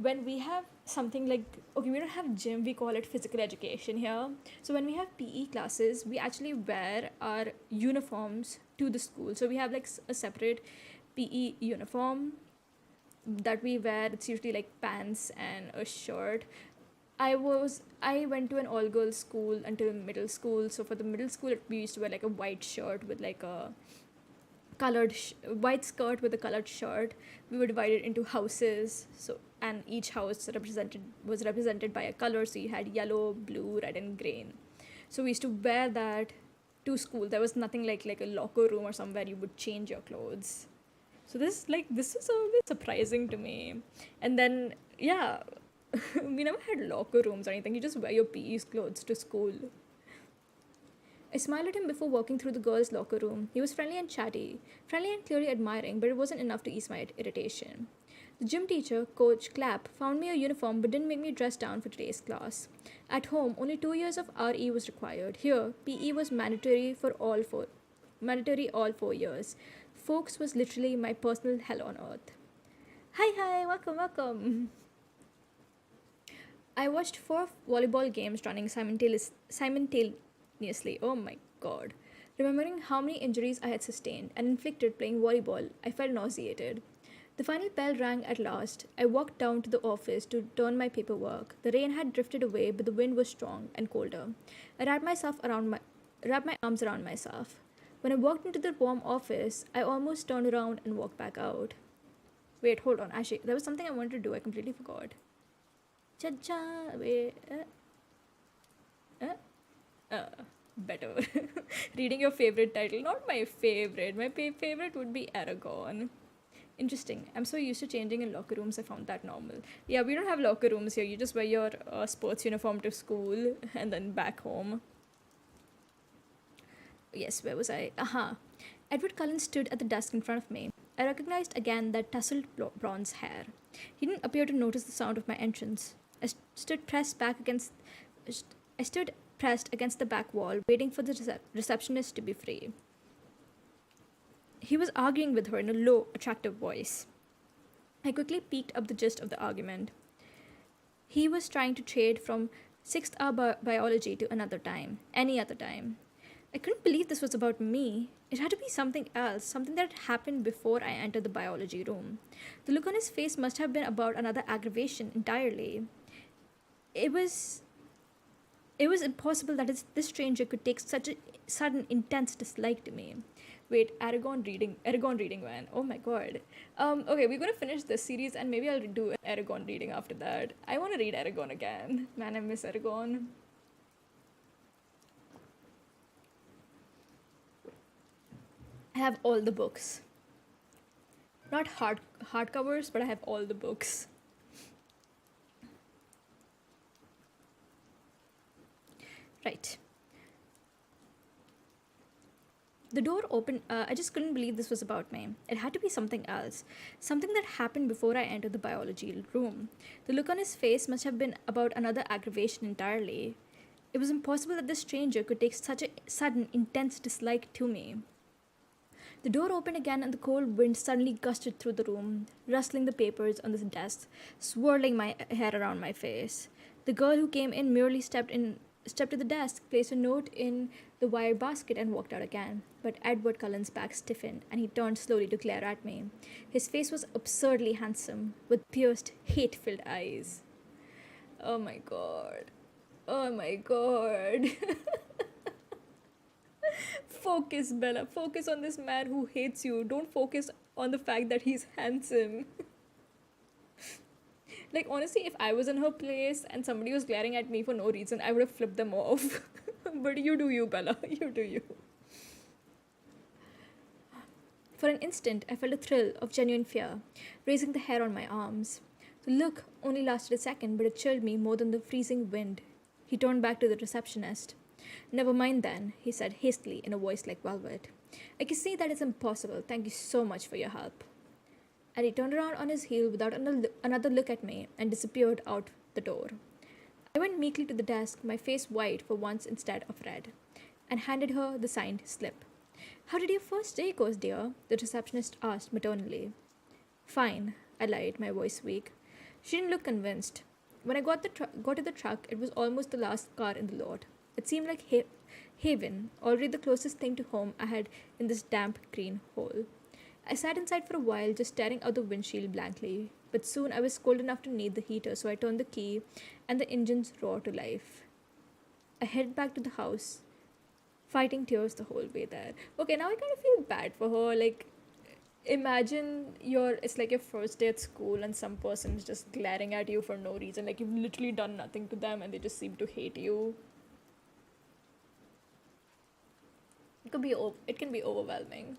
When we have something like, okay, we don't have gym, we call it physical education here. So when we have PE classes, we actually wear our uniforms to the school. So we have like a separate PE uniform that we wear. It's usually like pants and a shirt. I went to an all girls school until middle school. So for the middle school, we used to wear like a white shirt with like a white skirt with a colored shirt. We were divided into houses. So and each house was represented by a color. So you had yellow, blue, red, and green. So we used to wear that to school. There was nothing like a locker room or somewhere you would change your clothes. So this is a bit surprising to me. And then yeah, we never had locker rooms or anything. You just wear your PE's clothes to school. I smiled at him before walking through the girls' locker room. He was friendly and chatty, friendly and clearly admiring, but it wasn't enough to ease my irritation. The gym teacher, Coach Clapp, found me a uniform but didn't make me dress down for today's class. At home, only 2 years of RE was required. Here, PE was mandatory all 4 years. Folks was literally my personal hell on earth. Hi, welcome. I watched 4 volleyball games running simultaneously. Oh my god. Remembering how many injuries I had sustained and inflicted playing volleyball, I felt nauseated. The final bell rang at last. I walked down to the office to turn my paperwork. The rain had drifted away, but the wind was strong and colder. I wrapped my arms around myself. When I walked into the warm office, I almost turned around and walked back out. Wait, hold on. Actually, there was something I wanted to do. I completely forgot. Cha-cha. Wait. Better. Reading your favorite title. Not my favorite. My favorite would be Aragon. Interesting. I'm so used to changing in locker rooms, I found that normal. Yeah, we don't have locker rooms here. You just wear your sports uniform to school and then back home. Yes, where was I? Aha. Edward Cullen stood at the desk in front of me. I recognized again that tousled bronze hair. He didn't appear to notice the sound of my entrance. Stood pressed against the back wall, waiting for the receptionist to be free. He was arguing with her in a low, attractive voice. I quickly picked up the gist of the argument. He was trying to trade from sixth hour biology to any other time. I couldn't believe this was about me. It had to be something else, something that had happened before I entered the biology room. The look on his face must have been about another aggravation entirely. It was impossible that this stranger could take such a sudden, intense dislike to me. Wait, Aragon reading man. Oh my god. Okay, we're gonna finish this series and maybe I'll do an Aragon reading after that. I want to read Aragon again. Man, I miss Aragon. I have all the books. Not hardcovers, but I have all the books. Right. The door opened. I just couldn't believe this was about me. It had to be something else. Something that happened before I entered the biology room. The look on his face must have been about another aggravation entirely. It was impossible that this stranger could take such a sudden, intense dislike to me. The door opened again and the cold wind suddenly gusted through the room, rustling the papers on the desk, swirling my hair around my face. The girl who came in merely stepped to the desk, placed a note in the wire basket, and walked out again. But Edward Cullen's back stiffened, and he turned slowly to glare at me. His face was absurdly handsome, with pierced, hate-filled eyes. Oh my god. Oh my god. Focus, Bella. Focus on this man who hates you. Don't focus on the fact that he's handsome. Like, honestly, if I was in her place and somebody was glaring at me for no reason, I would have flipped them off. But you do you, Bella. You do you. For an instant, I felt a thrill of genuine fear, raising the hair on my arms. The look only lasted a second, but it chilled me more than the freezing wind. He turned back to the receptionist. Never mind then, he said hastily in a voice like velvet. I can see that it's impossible. Thank you so much for your help. And he turned around on his heel without another look at me and disappeared out the door. I went meekly to the desk, my face white for once instead of red, and handed her the signed slip. How did your first day go, dear? The receptionist asked maternally. Fine, I lied, my voice weak. She didn't look convinced. When I got to the truck, it was almost the last car in the lot. It seemed like haven, already the closest thing to home I had in this damp green hole. I sat inside for a while, just staring out the windshield blankly, but soon I was cold enough to need the heater, so I turned the key, and the engines roared to life. I headed back to the house, fighting tears the whole way there. Okay, now I kind of feel bad for her. Like, imagine it's like your first day at school and some person is just glaring at you for no reason. Like, you've literally done nothing to them and they just seem to hate you. It can be overwhelming.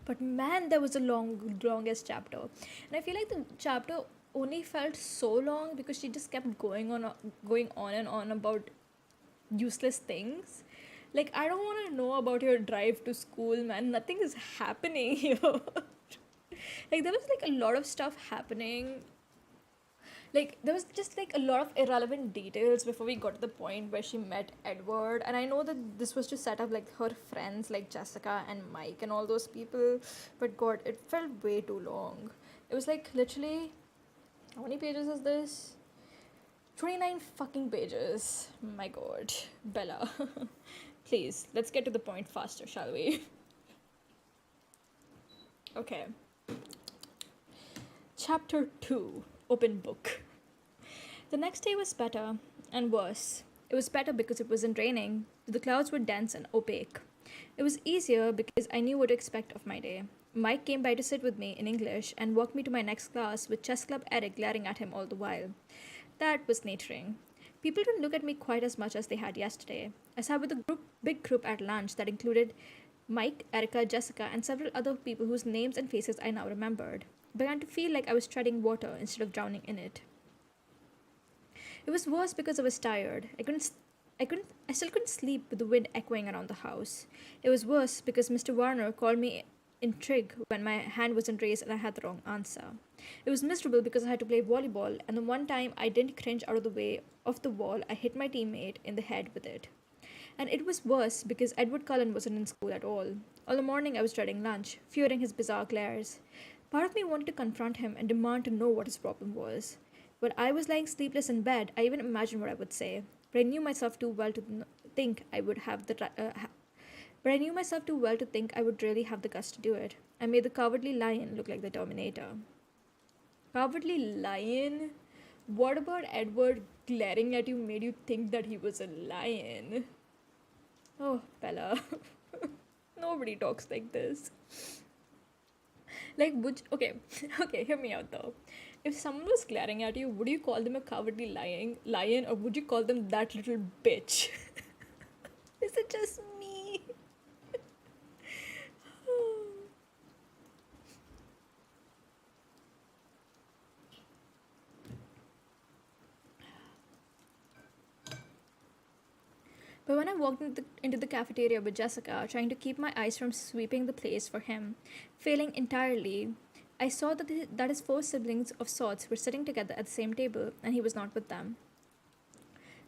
But man, there was a longest chapter. And I feel like the chapter only felt so long because she just kept going on and on about useless things. Like, I don't want to know about your drive to school, man. Nothing is happening here. Like, there was like a lot of stuff happening. Like, there was just like a lot of irrelevant details before we got to the point where she met Edward. And I know that this was to set up like her friends like Jessica and Mike and all those people, but god, it felt way too long. It was like literally, how many pages is this? 29 fucking pages. My god. Bella. Please, let's get to the point faster, shall we? Okay. Chapter 2. Open book. The next day was better and worse. It was better because it wasn't raining. The clouds were dense and opaque. It was easier because I knew what to expect of my day. Mike came by to sit with me in English and walk me to my next class with Chess Club Eric glaring at him all the while. That was nurturing. People didn't look at me quite as much as they had yesterday. I sat with a big group at lunch that included Mike, Erica, Jessica, and several other people whose names and faces I now remembered. I began to feel like I was treading water instead of drowning in it. It was worse because I was tired. I still couldn't sleep with the wind echoing around the house. It was worse because Mr. Warner called me in trig when my hand wasn't raised and I had the wrong answer. It was miserable because I had to play volleyball, and the one time I didn't cringe out of the way of the wall, I hit my teammate in the head with it. And it was worse because Edward Cullen wasn't in school at all. All the morning I was dreading lunch, fearing his bizarre glares. Part of me wanted to confront him and demand to know what his problem was. When I was lying sleepless in bed, I even imagined what I would say. But I knew myself too well to think I would have the but I knew myself too well to think I would really have the guts to do it. I made the cowardly lion look like the Terminator. Cowardly lion? What about Edward glaring at you made you think that he was a lion? Oh, Bella. Nobody talks like this. Like, okay, hear me out though. If someone was glaring at you, would you call them a cowardly lion, or would you call them that little bitch? Is it just me? But when I walked into the cafeteria with Jessica, trying to keep my eyes from sweeping the place for him, failing entirely, I saw that his four siblings of sorts were sitting together at the same table, and he was not with them.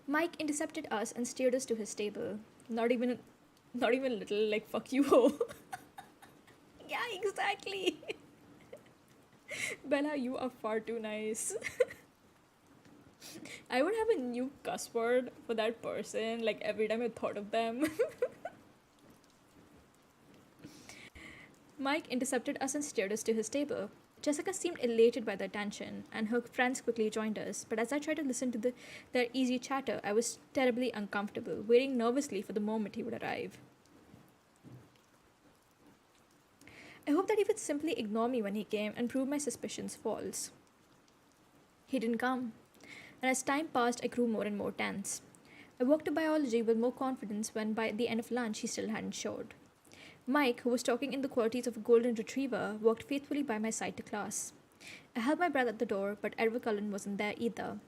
Mike intercepted us and steered us to his table. Not even little, like, fuck you, ho. Yeah, exactly. Bella, you are far too nice. I would have a new cuss word for that person, like, every time I thought of them. Mike intercepted us and steered us to his table. Jessica seemed elated by the attention, and her friends quickly joined us, but as I tried to listen to their easy chatter, I was terribly uncomfortable, waiting nervously for the moment he would arrive. I hoped that he would simply ignore me when he came and prove my suspicions false. He didn't come, and as time passed, I grew more and more tense. I walked to biology with more confidence when by the end of lunch he still hadn't showed. Mike, who was talking in the qualities of a golden retriever, walked faithfully by my side to class. I held my breath at the door, but Edward Cullen wasn't there either.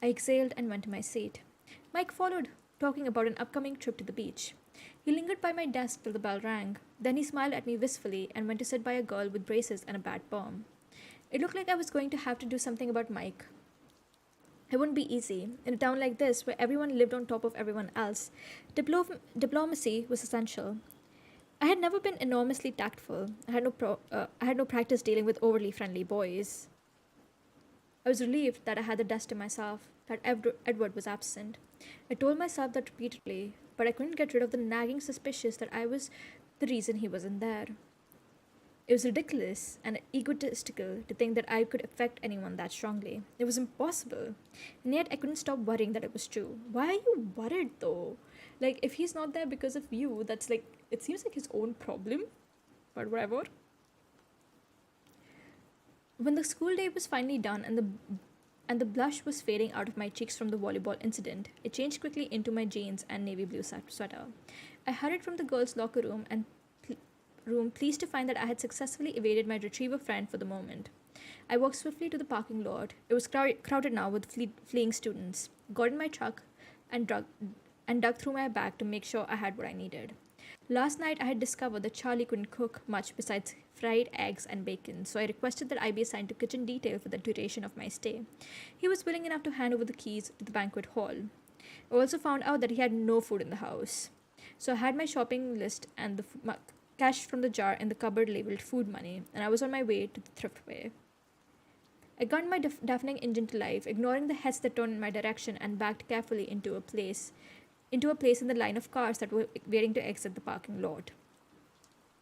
I exhaled and went to my seat. Mike followed, talking about an upcoming trip to the beach. He lingered by my desk till the bell rang. Then he smiled at me wistfully and went to sit by a girl with braces and a bad perm. It looked like I was going to have to do something about Mike. It wouldn't be easy. In a town like this, where everyone lived on top of everyone else, diplomacy was essential. I had never been enormously tactful. I had no practice dealing with overly friendly boys. I was relieved that I had the desk to myself, that Edward was absent. I told myself that repeatedly, but I couldn't get rid of the nagging suspicion that I was the reason he wasn't there. It was ridiculous and egotistical to think that I could affect anyone that strongly. It was impossible. And yet I couldn't stop worrying that it was true. Why are you worried though? Like, if he's not there because of you, that's like, it seems like his own problem. But whatever. When the school day was finally done and the blush was fading out of my cheeks from the volleyball incident, I changed quickly into my jeans and navy blue sweater. I hurried from the girls' locker room, pleased to find that I had successfully evaded my retriever friend for the moment. I walked swiftly to the parking lot. It was crowded now with fleeing students. Got in my truck and dug through my bag to make sure I had what I needed. Last night, I had discovered that Charlie couldn't cook much besides fried eggs and bacon, so I requested that I be assigned to kitchen detail for the duration of my stay. He was willing enough to hand over the keys to the banquet hall. I also found out that he had no food in the house. So I had my shopping list and the cash from the jar in the cupboard labeled food money, and I was on my way to the thriftway. I gunned my deafening engine to life, ignoring the heads that turned in my direction, and backed carefully into a place in the line of cars that were waiting to exit the parking lot.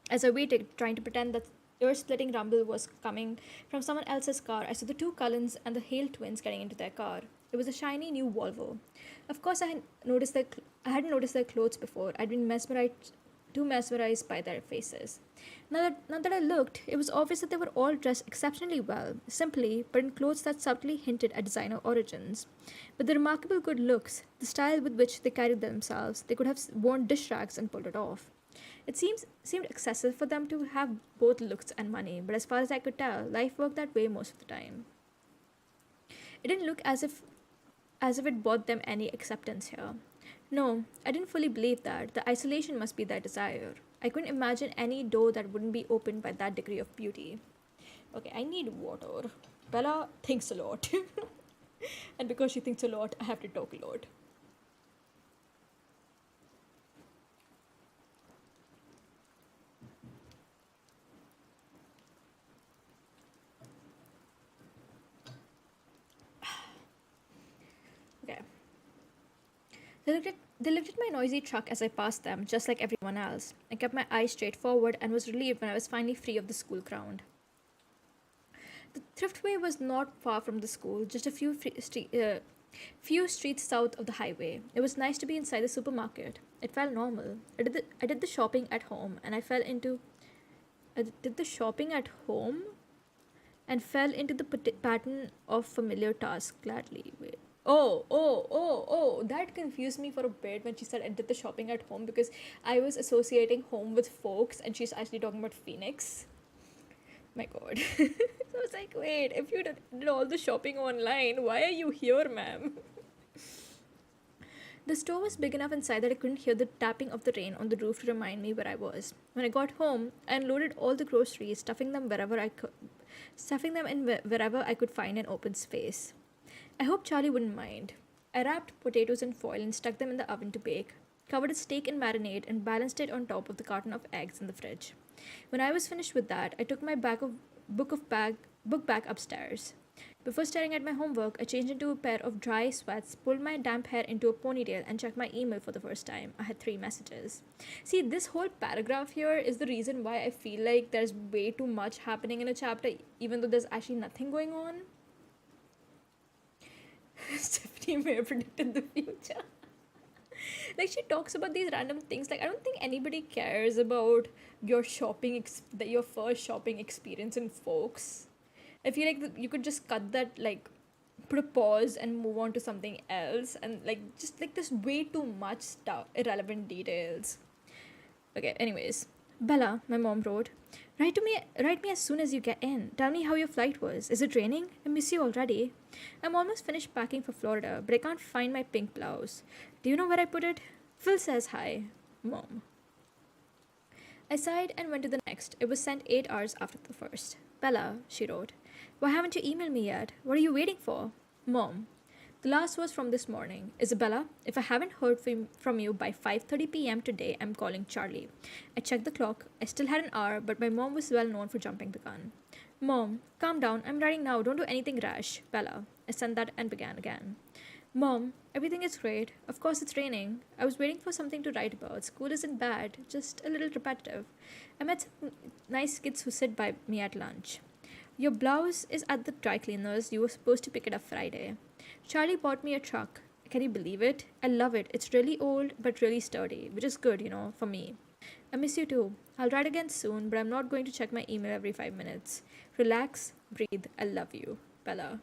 As I waited, trying to pretend that ear-splitting rumble was coming from someone else's car, I saw the two Cullens and the Hale twins getting into their car. It was a shiny new Volvo. Of course, I hadn't noticed their clothes before. I'd been too mesmerized by their faces. Now that I looked, it was obvious that they were all dressed exceptionally well, simply, but in clothes that subtly hinted at designer origins. With their remarkable good looks, the style with which they carried themselves, they could have worn dish rags and pulled it off. It seemed excessive for them to have both looks and money, but as far as I could tell, life worked that way most of the time. It didn't look as if it brought them any acceptance here. No, I didn't fully believe that. The isolation must be their desire. I couldn't imagine any door that wouldn't be opened by that degree of beauty. Okay, I need water. Bella thinks a lot. And because she thinks a lot, I have to talk a lot. Okay. They looked at my noisy truck as I passed them, just like everyone else. I kept my eyes straight forward and was relieved when I was finally free of the school ground. The thriftway was not far from the school, just a few streets south of the highway. It was nice to be inside the supermarket. It felt normal. I did the shopping at home, and I did the shopping at home, and fell into the pattern of familiar tasks gladly. Wait. Oh, that confused me for a bit when she said I did the shopping at home because I was associating home with folks and she's actually talking about Phoenix. My god. So I was like, wait, if you did all the shopping online, why are you here, ma'am? The store was big enough inside that I couldn't hear the tapping of the rain on the roof to remind me where I was. When I got home, I unloaded all the groceries, stuffing them in wherever I could find an open space. I hoped Charlie wouldn't mind. I wrapped potatoes in foil and stuck them in the oven to bake, covered a steak in marinade, and balanced it on top of the carton of eggs in the fridge. When I was finished with that, I took my book bag upstairs. Before staring at my homework, I changed into a pair of dry sweats, pulled my damp hair into a ponytail, and checked my email for the first time. I had 3 messages. See, this whole paragraph here is the reason why I feel like there's way too much happening in a chapter, even though there's actually nothing going on. Stephanie may have predicted the future. Like she talks about these random things. Like I don't think anybody cares about your your first shopping experience in folks. I feel like you could just cut that, like put a pause and move on to something else, and like just like this way too much stuff, irrelevant details. Okay, anyways. Bella, my mom wrote, write me as soon as you get in. Tell me how your flight was. Is it raining? I miss you already. I'm almost finished packing for Florida, but I can't find my pink blouse. Do you know where I put it? Phil says hi. Mom. I sighed and went to the next. It was sent 8 hours after the first. Bella, she wrote, why haven't you emailed me yet? What are you waiting for? Mom. The last was from this morning. Isabella, if I haven't heard from you by 5:30 p.m. today, I'm calling Charlie. I checked the clock. I still had an hour, but my mom was well known for jumping the gun. Mom, calm down. I'm writing now. Don't do anything rash. Bella. I sent that and began again. Mom, everything is great. Of course, it's raining. I was waiting for something to write about. School isn't bad, just a little repetitive. I met some nice kids who sit by me at lunch. Your blouse is at the dry cleaners. You were supposed to pick it up Friday. Charlie bought me a truck. Can you believe it? I love it. It's really old, but really sturdy, which is good, for me. I miss you too. I'll write again soon, but I'm not going to check my email every 5 minutes. Relax, breathe. I love you. Bella.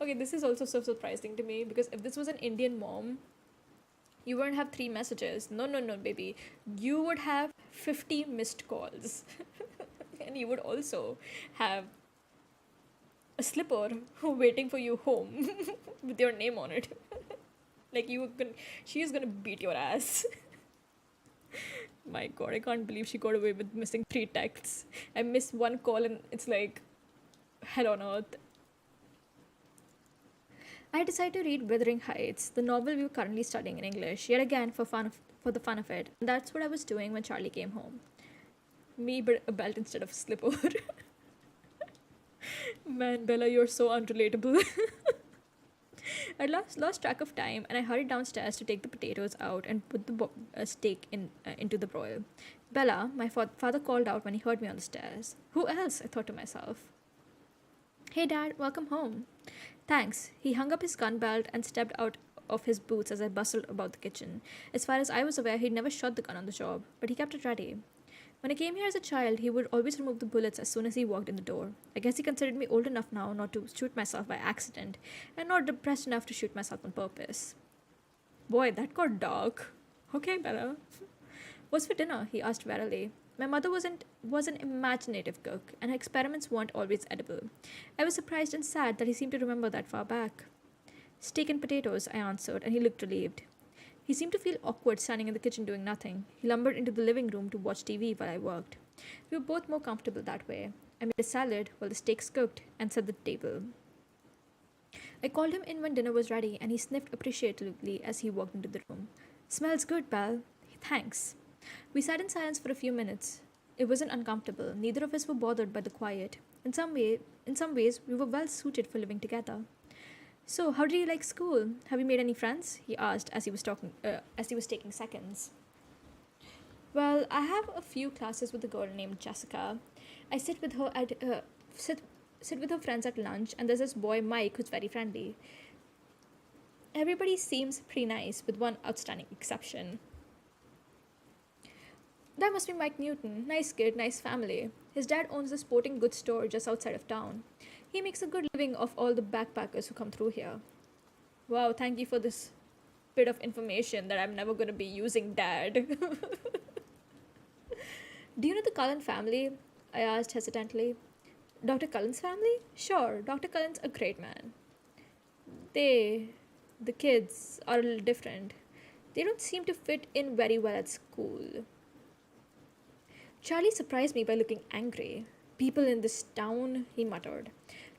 Okay, this is also so surprising to me because if this was an Indian mom, you wouldn't have 3 messages. No, no, no, baby. You would have 50 missed calls. And you would also have a slipper waiting for you home with your name on it. Like she is gonna beat your ass. My god, I can't believe she got away with missing 3 texts. I miss one call and it's like hell on earth. I decided to read Wuthering Heights, the novel we were currently studying in English, yet again for the fun of it. And that's what I was doing when Charlie came home. Me, but a belt instead of a slipper. Man, Bella, you're so unrelatable. I lost track of time and I hurried downstairs to take the potatoes out and put the steak into the broil. Bella, my father called out when he heard me on the stairs. Who else? I thought to myself. Hey Dad, welcome home. Thanks. He hung up his gun belt and stepped out of his boots as I bustled about the kitchen. As far as I was aware, he'd never shot the gun on the job, but he kept it ready. When I came here as a child, he would always remove the bullets as soon as he walked in the door. I guess he considered me old enough now not to shoot myself by accident, and not depressed enough to shoot myself on purpose. Boy, that got dark. Okay, Bella. What's for dinner? He asked wearily. My mother was an imaginative cook, and her experiments weren't always edible. I was surprised and sad that he seemed to remember that far back. Steak and potatoes, I answered, and he looked relieved. He seemed to feel awkward standing in the kitchen doing nothing. He lumbered into the living room to watch TV while I worked. We were both more comfortable that way. I made a salad while the steaks cooked and set the table. I called him in when dinner was ready, and he sniffed appreciatively as he walked into the room. Smells good, pal. Thanks. We sat in silence for a few minutes. It wasn't uncomfortable. Neither of us were bothered by the quiet. In some ways, we were well suited for living together. So, how did you like school? Have you made any friends? He asked as he was taking seconds. Well, I have a few classes with a girl named Jessica. I sit with her sit with her friends at lunch, and there's this boy Mike who's very friendly. Everybody seems pretty nice, with one outstanding exception. That must be Mike Newton. Nice kid, nice family. His dad owns a sporting goods store just outside of town. He makes a good living off all the backpackers who come through here. Wow, thank you for this bit of information that I'm never going to be using, Dad. Do you know the Cullen family? I asked hesitantly. Dr. Cullen's family? Sure, Dr. Cullen's a great man. The kids, are a little different. They don't seem to fit in very well at school. Charlie surprised me by looking angry. People in this town, he muttered.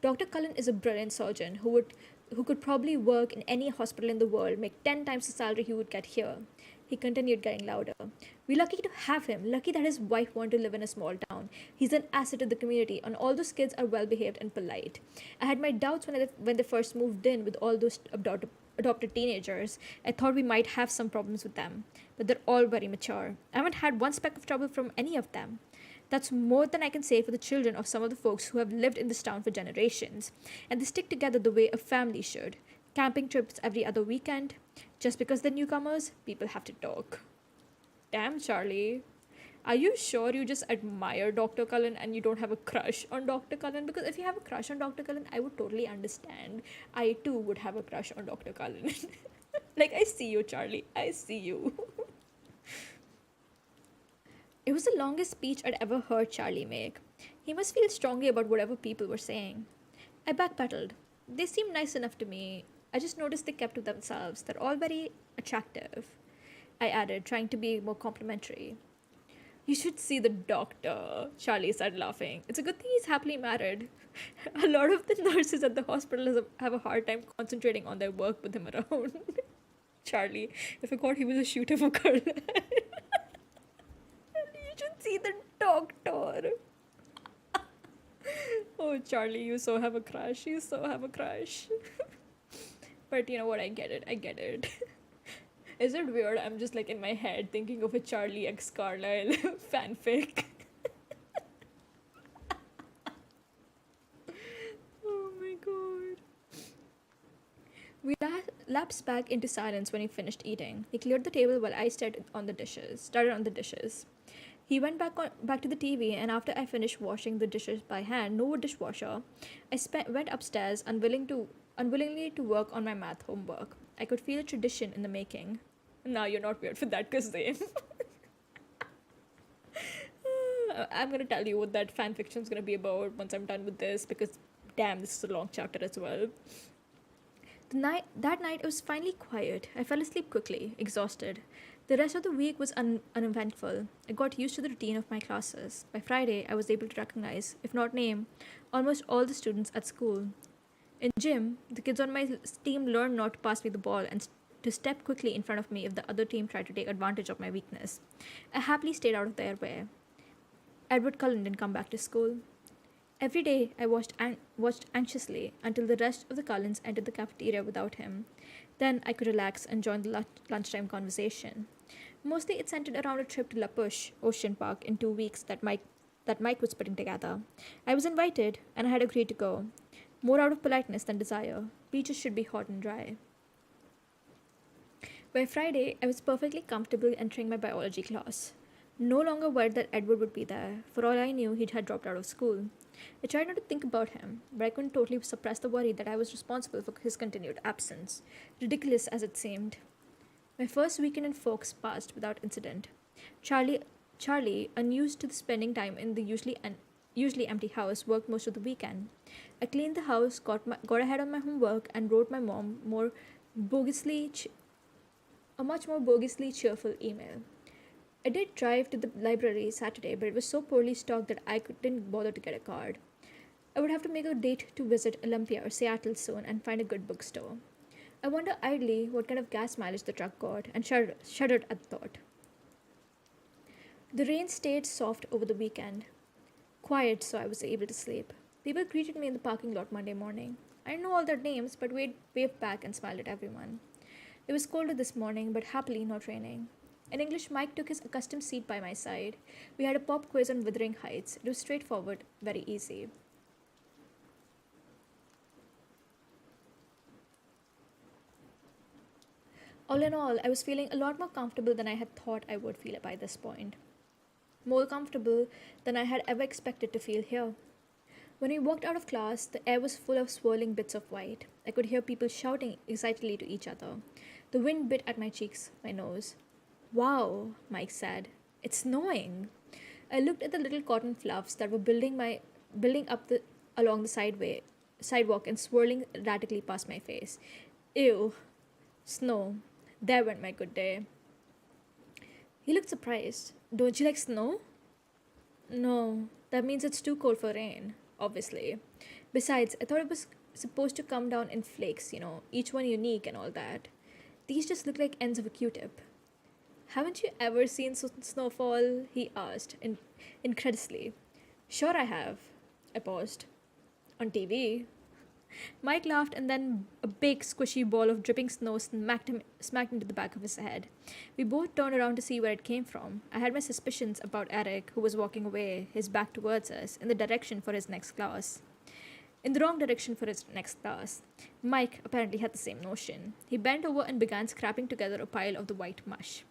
Dr. Cullen is a brilliant surgeon who could probably work in any hospital in the world, make 10 times the salary he would get here. He continued getting louder. We're lucky to have him, lucky that his wife wanted to live in a small town. He's an asset to the community, and all those kids are well behaved and polite. I had my doubts when they first moved in with all those adopted teenagers. I thought we might have some problems with them, but they're all very mature. I haven't had one speck of trouble from any of them. That's more than I can say for the children of some of the folks who have lived in this town for generations, and they stick together the way a family should. Camping trips every other weekend, Just because they're newcomers, people have to talk. Damn, Charlie. Are you sure you just admire Dr. Cullen and you don't have a crush on Dr. Cullen? Because if you have a crush on Dr. Cullen, I would totally understand. I too would have a crush on Dr. Cullen. Like, I see you, Charlie. I see you. It was the longest speech I'd ever heard Charlie make. He must feel strongly about whatever people were saying. I backpedaled. They seemed nice enough to me. I just noticed they kept to themselves. They're all very attractive. I added, trying to be more complimentary. You should see the doctor, Charlie said, laughing. It's a good thing he's happily married. A lot of the nurses at the hospital have a hard time concentrating on their work with him around. Charlie, I forgot he was a shooter for girl. You should see the doctor. Oh, Charlie, you so have a crush. You so have a crush. But you know what? I get it. I get it. Is it weird? I'm just like in my head thinking of a Charlie X Carlisle fanfic. Oh my god. We lapsed back into silence when he finished eating. He cleared the table while I started on the dishes. He went back to the TV, and after I finished washing the dishes by hand, no dishwasher, went upstairs, unwillingly to work on my math homework. I could feel a tradition in the making. Now you're not weird for that, Kazim. I'm gonna tell you what that fanfiction is gonna be about once I'm done with this, because damn, this is a long chapter as well. That night, it was finally quiet. I fell asleep quickly, exhausted. The rest of the week was uneventful. I got used to the routine of my classes. By Friday, I was able to recognize, if not name, almost all the students at school. In gym, the kids on my team learned not to pass me the ball and to step quickly in front of me if the other team tried to take advantage of my weakness. I happily stayed out of their way. Edward Cullen didn't come back to school. Every day, I watched anxiously until the rest of the Cullens entered the cafeteria without him. Then I could relax and join the lunchtime conversation. Mostly it centered around a trip to Liphe Ocean Park in 2 weeks that Mike was putting together. I was invited, and I had agreed to go. More out of politeness than desire. Beaches should be hot and dry. By Friday, I was perfectly comfortable entering my biology class. No longer worried that Edward would be there. For all I knew, he had dropped out of school. I tried not to think about him, but I couldn't totally suppress the worry that I was responsible for his continued absence, ridiculous as it seemed. My first weekend in Forks passed without incident. Charlie, unused to spending time in the usually empty house, worked most of the weekend. I cleaned the house, got ahead on my homework, and wrote my mom a much more bogusly cheerful email. I did drive to the library Saturday, but it was so poorly stocked that didn't bother to get a card. I would have to make a date to visit Olympia or Seattle soon and find a good bookstore. I wonder idly what kind of gas mileage the truck got, and shuddered at the thought. The rain stayed soft over the weekend. Quiet, so I was able to sleep. People greeted me in the parking lot Monday morning. I didn't know all their names, but waved back and smiled at everyone. It was colder this morning, but happily not raining. In English, Mike took his accustomed seat by my side. We had a pop quiz on Wuthering Heights. It was straightforward, very easy. All in all, I was feeling a lot more comfortable than I had thought I would feel by this point. More comfortable than I had ever expected to feel here. When we walked out of class, the air was full of swirling bits of white. I could hear people shouting excitedly to each other. The wind bit at my cheeks, my nose. Wow, Mike said. It's snowing. I looked at the little cotton fluffs that were building up along the sidewalk and swirling erratically past my face. Ew. Snow. There went my good day. He looked surprised. Don't you like snow? No, that means it's too cold for rain, obviously. Besides, I thought it was supposed to come down in flakes, each one unique and all that. These just look like ends of a Q-tip. Haven't you ever seen snowfall? He asked, incredulously. Sure I have. I paused. On TV. Mike laughed, and then a big, squishy ball of dripping snow smacked into the back of his head. We both turned around to see where it came from. I had my suspicions about Eric, who was walking away, his back towards us, in the direction for his next class. in the wrong direction for his next class. Mike apparently had the same notion. He bent over and began scraping together a pile of the white mush.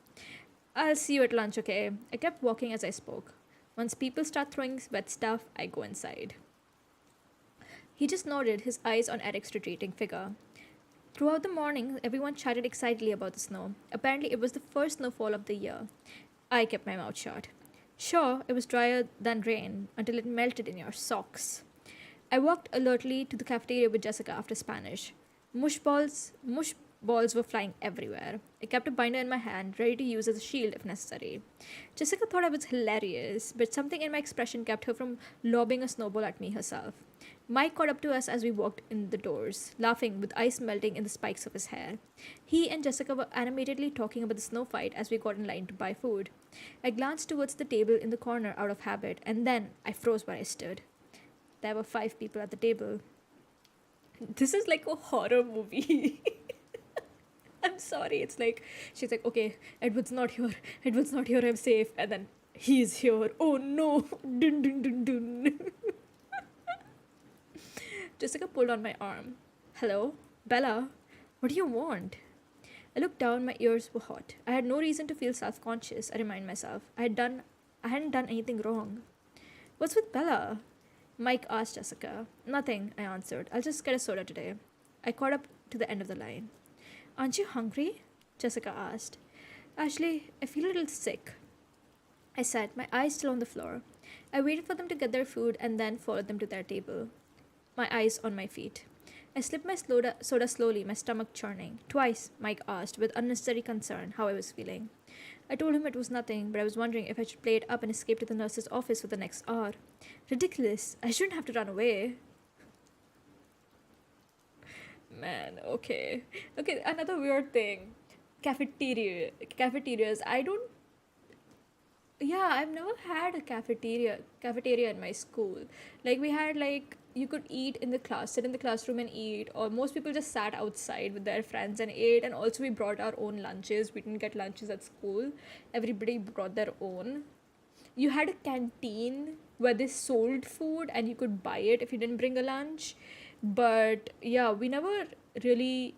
I'll see you at lunch, okay? I kept walking as I spoke. Once people start throwing wet stuff, I go inside. He just nodded, his eyes on Eric's retreating figure. Throughout the morning, everyone chatted excitedly about the snow. Apparently, it was the first snowfall of the year. I kept my mouth shut. Sure, it was drier than rain until it melted in your socks. I walked alertly to the cafeteria with Jessica after Spanish. Mush balls were flying everywhere. I kept a binder in my hand, ready to use as a shield if necessary. Jessica thought I was hilarious, but something in my expression kept her from lobbing a snowball at me herself. Mike caught up to us as we walked in the doors, laughing with ice melting in the spikes of his hair. He and Jessica were animatedly talking about the snow fight as we got in line to buy food. I glanced towards the table in the corner out of habit, and then I froze where I stood. There were 5 people at the table. This is like a horror movie. I'm sorry. It's like, she's like, okay, Edward's not here. Edward's not here. I'm safe. And then he's here. Oh no. Dun dun dun dun. Jessica pulled on my arm. Hello? Bella? What do you want? I looked down. My ears were hot. I had no reason to feel self-conscious, I remind myself. I hadn't done anything wrong. What's with Bella? Mike asked Jessica. Nothing, I answered. I'll just get a soda today. I caught up to the end of the line. Aren't you hungry? Jessica asked. Actually, I feel a little sick, I said, my eyes still on the floor. I waited for them to get their food and then followed them to their table, my eyes on my feet. I slipped my soda slowly, my stomach churning. Twice, Mike asked, with unnecessary concern, how I was feeling. I told him it was nothing, but I was wondering if I should play it up and escape to the nurse's office for the next hour. Ridiculous. I shouldn't have to run away. Man, okay. Okay, another weird thing. Cafeterias. I've never had a cafeteria in my school. Like, we had, like, you could eat in the class, sit in the classroom and eat, or most people just sat outside with their friends and ate. And also we brought our own lunches. We didn't get lunches at school. Everybody brought their own. You had a canteen where they sold food and you could buy it if you didn't bring a lunch. But yeah, we never really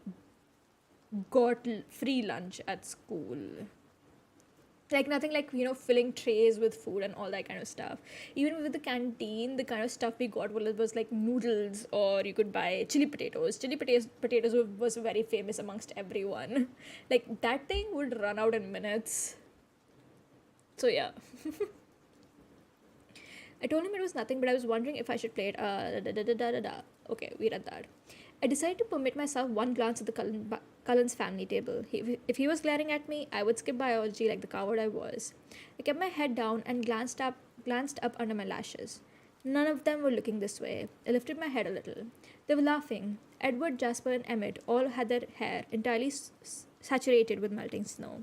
got free lunch at school. Like, nothing like, filling trays with food and all that kind of stuff. Even with the canteen, the kind of stuff we got was like noodles, or you could buy chili potatoes. Potatoes was very famous amongst everyone. Like, that thing would run out in minutes. So yeah. I told him it was nothing, but I was wondering if I should play it. Okay, we read that. I decided to permit myself one glance at the Cullen's family table. If he was glaring at me, I would skip biology like the coward I was. I kept my head down and glanced up under my lashes. None of them were looking this way. I lifted my head a little. They were laughing. Edward, Jasper, and Emmett all had their hair entirely saturated with melting snow.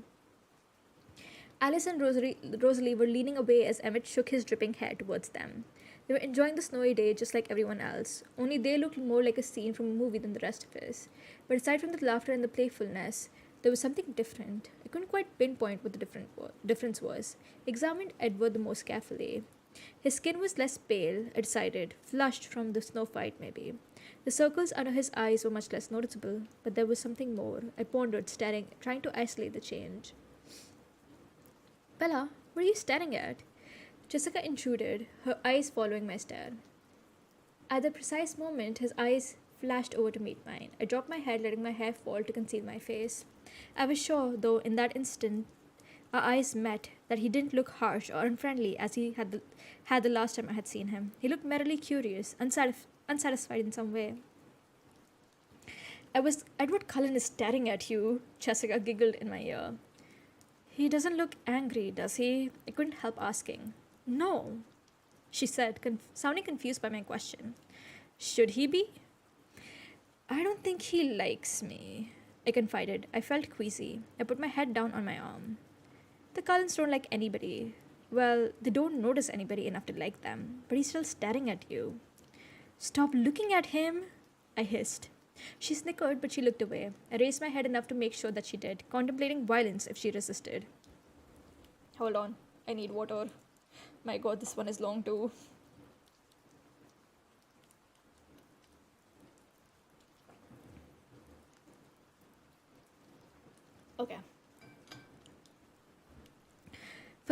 Alice and Rosalie were leaning away as Emmett shook his dripping hair towards them. They were enjoying the snowy day just like everyone else, only they looked more like a scene from a movie than the rest of us. But aside from the laughter and the playfulness, there was something different. I couldn't quite pinpoint what the difference was. I examined Edward the most carefully. His skin was less pale, I decided, flushed from the snow fight maybe. The circles under his eyes were much less noticeable, but there was something more. I pondered, staring, trying to isolate the change. Bella, what are you staring at? Jessica intruded, her eyes following my stare. At the precise moment, his eyes flashed over to meet mine. I dropped my head, letting my hair fall to conceal my face. I was sure, though, in that instant our eyes met, that he didn't look harsh or unfriendly as he had the last time I had seen him. He looked merely curious, unsatisfied in some way. Edward Cullen is staring at you, Jessica giggled in my ear. He doesn't look angry, does he? I couldn't help asking. No, she said, sounding confused by my question. Should he be? I don't think he likes me, I confided. I felt queasy. I put my head down on my arm. The Cullens don't like anybody. Well, they don't notice anybody enough to like them, but he's still staring at you. Stop looking at him, I hissed. She snickered, but she looked away. I raised my head enough to make sure that she did, contemplating violence if she resisted. Hold on, I need water. My god, this one is long too.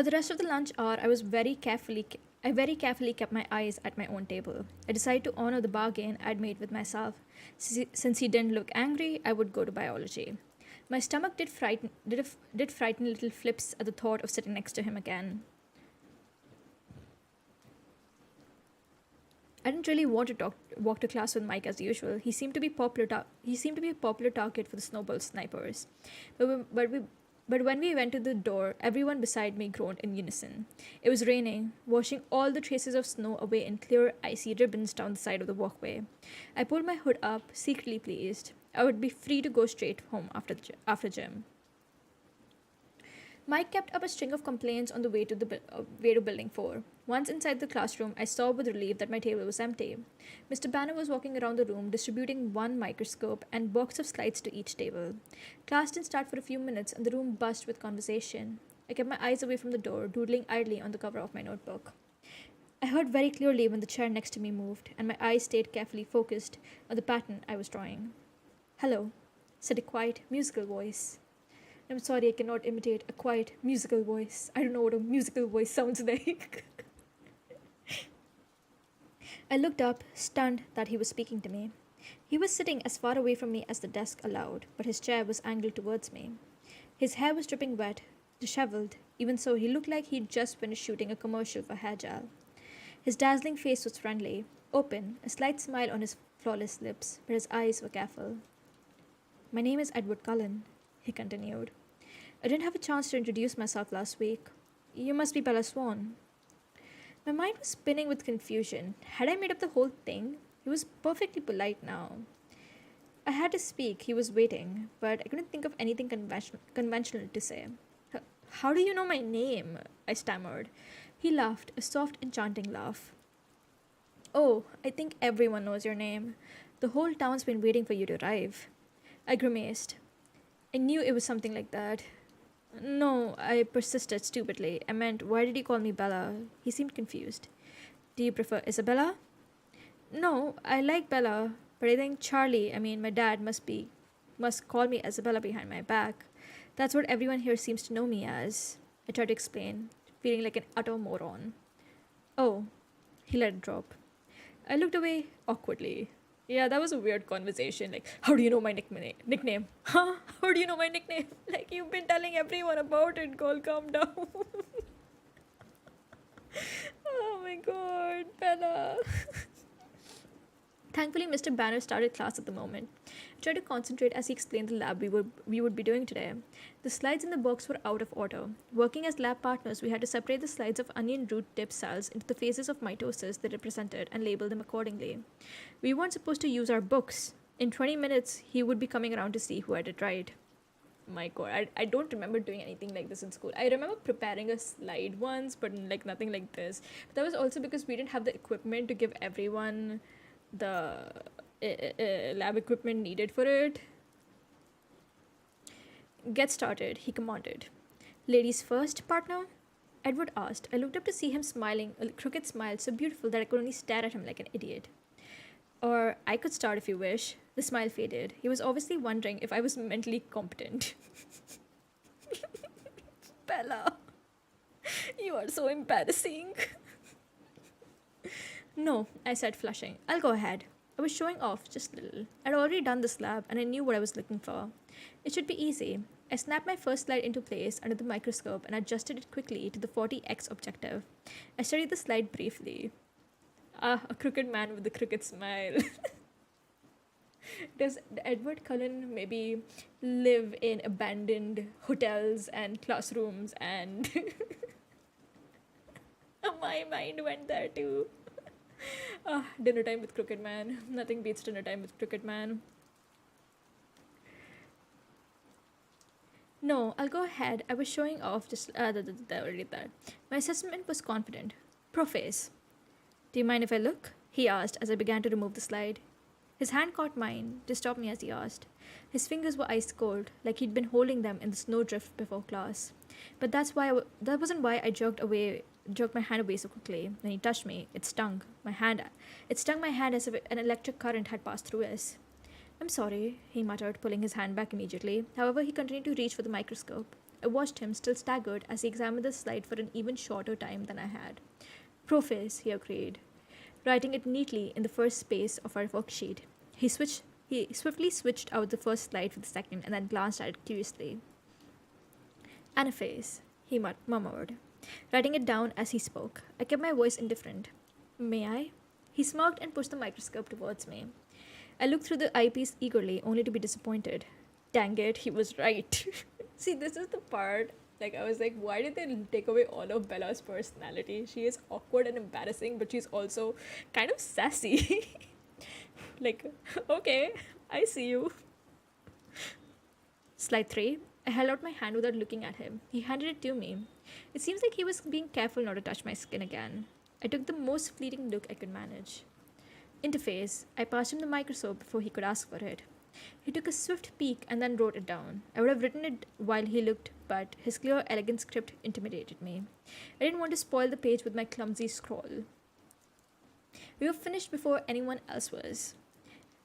For the rest of the lunch hour, I very carefully kept my eyes at my own table. I decided to honor the bargain I'd made with myself. Since he didn't look angry, I would go to biology. My stomach did frighten little flips at the thought of sitting next to him again. I didn't really want to walk to class with Mike as usual. He seemed to be he seemed to be a popular target for the snowball snipers. But when we went to the door, everyone beside me groaned in unison. It was raining, washing all the traces of snow away in clear, icy ribbons down the side of the walkway. I pulled my hood up, secretly pleased. I would be free to go straight home after gym. Mike kept up a string of complaints on the way to Building 4. Once inside the classroom, I saw with relief that my table was empty. Mr. Banner was walking around the room, distributing one microscope and box of slides to each table. Class didn't start for a few minutes, and the room buzzed with conversation. I kept my eyes away from the door, doodling idly on the cover of my notebook. I heard very clearly when the chair next to me moved, and my eyes stayed carefully focused on the pattern I was drawing. "Hello," said a quiet, musical voice. I'm sorry, I cannot imitate a quiet, musical voice. I don't know what a musical voice sounds like. I looked up, stunned that he was speaking to me. He was sitting as far away from me as the desk allowed, but his chair was angled towards me. His hair was dripping wet, disheveled. Even so, he looked like he'd just finished shooting a commercial for hair gel. His dazzling face was friendly, open, a slight smile on his flawless lips, but his eyes were careful. "My name is Edward Cullen," he continued. "I didn't have a chance to introduce myself last week. You must be Bella Swan." My mind was spinning with confusion. Had I made up the whole thing? He was perfectly polite now. I had to speak. He was waiting, but I couldn't think of anything conventional to say. "How do you know my name?" I stammered. He laughed, a soft, enchanting laugh. "Oh, I think everyone knows your name. The whole town's been waiting for you to arrive." I grimaced. I knew it was something like that. "No," I persisted stupidly. "I meant, why did you call me Bella?" He seemed confused. "Do you prefer Isabella?" "No, I like Bella, but I think my dad must call me Isabella behind my back. That's what everyone here seems to know me as." I tried to explain, feeling like an utter moron. "Oh," he let it drop. I looked away awkwardly. Yeah, that was a weird conversation. Like, "How do you know my nickname? Huh? How do you know my nickname? Like, you've been telling everyone about it, girl, calm down." Oh my god, Bella. Thankfully, Mr. Banner started class at the moment. I tried to concentrate as he explained the lab we would be doing today. The slides in the box were out of order. Working as lab partners, we had to separate the slides of onion root dip cells into the phases of mitosis they represented and label them accordingly. We weren't supposed to use our books. In 20 minutes, he would be coming around to see who had it right. My god, I don't remember doing anything like this in school. I remember preparing a slide once, but like nothing like this. But that was also because we didn't have the equipment to give everyone the lab equipment needed for it. "Get started," he commanded. "Ladies first, partner?" Edward asked. I looked up to see him smiling, a crooked smile so beautiful that I could only stare at him like an idiot. "Or I could start if you wish." The smile faded. He was obviously wondering if I was mentally competent. "Bella, you are so embarrassing." "No," I said, flushing. "I'll go ahead." I was showing off just a little. I'd already done this lab, and I knew what I was looking for. It should be easy. I snapped my first slide into place under the microscope and adjusted it quickly to the 40x objective. I studied the slide briefly. A crooked man with a crooked smile. Does Edward Cullen maybe live in abandoned hotels and classrooms and... My mind went there too. Dinner time with Crooked Man. Nothing beats dinner time with Crooked Man. "No, I'll go ahead. I was showing off just... already that. My assessment was confident. Prophase. "Do you mind if I look?" he asked as I began to remove the slide. His hand caught mine to stop me as he asked. His fingers were ice cold, like he'd been holding them in the snowdrift before class. But that wasn't why I jerked my hand away so quickly. When he touched me, it stung. It stung my hand as if an electric current had passed through it. "I'm sorry," he muttered, pulling his hand back immediately. However, he continued to reach for the microscope. I watched him, still staggered, as he examined the slide for an even shorter time than I had. Profess, he agreed, writing it neatly in the first space of our worksheet. He swiftly switched out the first slide for the second and then glanced at it curiously. Anaphase, he murmured, writing it down as he spoke. I kept my voice indifferent. May I? He smirked and pushed the microscope towards me. I looked through the eyepiece eagerly, only to be disappointed. Dang it, he was right. See, this is the part. Like, I was like, why did they take away all of Bella's personality? She is awkward and embarrassing, but she's also kind of sassy. Like, okay, I see you. Slide 3. I held out my hand without looking at him. He handed it to me. It seems like he was being careful not to touch my skin again. I took the most fleeting look I could manage. Interface. I passed him the microscope before he could ask for it. He took a swift peek and then wrote it down. I would have written it while he looked, but his clear, elegant script intimidated me. I didn't want to spoil the page with my clumsy scrawl. We were finished before anyone else was.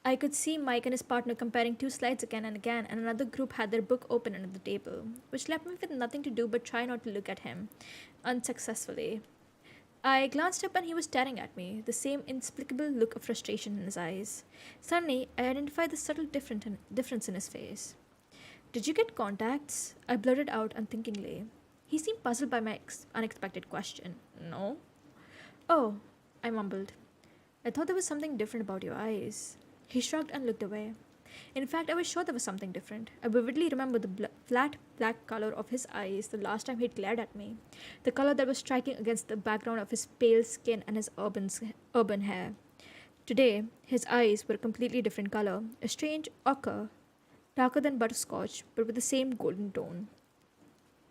I could see Mike and his partner comparing 2 slides again and again, and another group had their book open under the table, which left me with nothing to do but try not to look at him, unsuccessfully. I glanced up and he was staring at me, the same inexplicable look of frustration in his eyes. Suddenly, I identified the subtle difference in his face. Did you get contacts? I blurted out unthinkingly. He seemed puzzled by my unexpected question. No. Oh, I mumbled. I thought there was something different about your eyes. He shrugged and looked away. In fact, I was sure there was something different. I vividly remember the flat black color of his eyes the last time he'd glared at me, the color that was striking against the background of his pale skin and his urban hair. Today, his eyes were a completely different color, a strange ochre, darker than butterscotch, but with the same golden tone.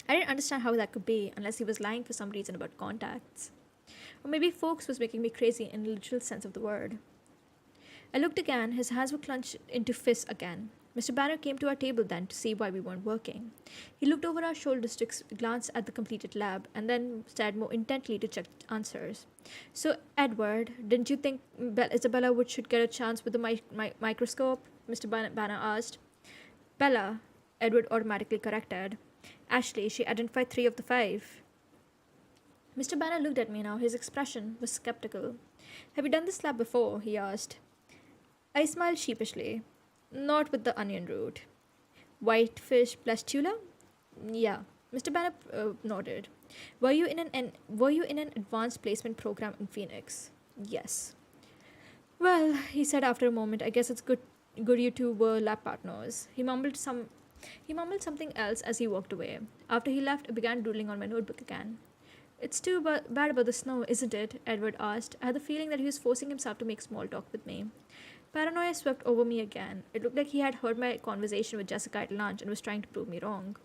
I didn't understand how that could be unless he was lying for some reason about contacts. Or maybe Folks was making me crazy in the literal sense of the word. I looked again. His hands were clenched into fists again. Mr. Banner came to our table then to see why we weren't working. He looked over our shoulders to glance at the completed lab and then stared more intently to check answers. So, Edward, didn't you think Isabella should get a chance with the microscope? Mr. Banner asked. Bella, Edward automatically corrected. Ashley, she identified 3 of the 5. Mr. Banner looked at me now. His expression was skeptical. Have you done this lab before? He asked. I smiled sheepishly. Not with the onion root. Whitefish blastula? Yeah. Mr. Banner nodded. Were you in an advanced placement program in Phoenix? Yes. Well, he said after a moment, I guess it's good you two were lab partners. He mumbled something else as he walked away. After he left, I began doodling on my notebook again. It's too bad about the snow, isn't it? Edward asked. I had the feeling that he was forcing himself to make small talk with me. Paranoia swept over me again. It looked like he had heard my conversation with Jessica at lunch and was trying to prove me wrong.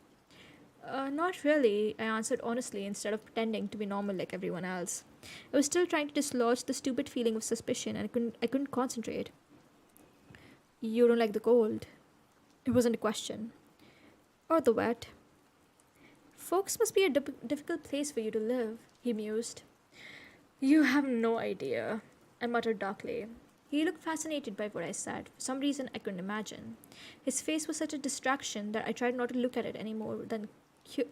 Not really, I answered honestly instead of pretending to be normal like everyone else. I was still trying to dislodge the stupid feeling of suspicion and I couldn't concentrate. You don't like the cold? It wasn't a question. Or the wet. Folks must be a difficult place for you to live, he mused. You have no idea, I muttered darkly. He looked fascinated by what I said. For some reason, I couldn't imagine. His face was such a distraction that I tried not to look at it any more than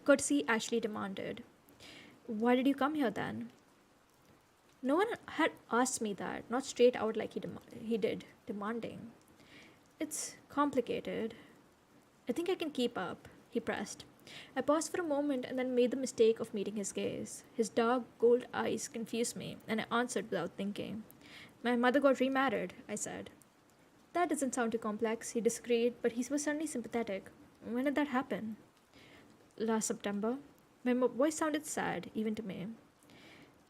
courtesy Ashley demanded. Why did you come here then? No one had asked me that, not straight out like he did, demanding. It's complicated. I think I can keep up, he pressed. I paused for a moment and then made the mistake of meeting his gaze. His dark gold eyes confused me, and I answered without thinking. My mother got remarried, I said. That doesn't sound too complex, he disagreed, but he was suddenly sympathetic. When did that happen? Last September. My voice sounded sad, even to me.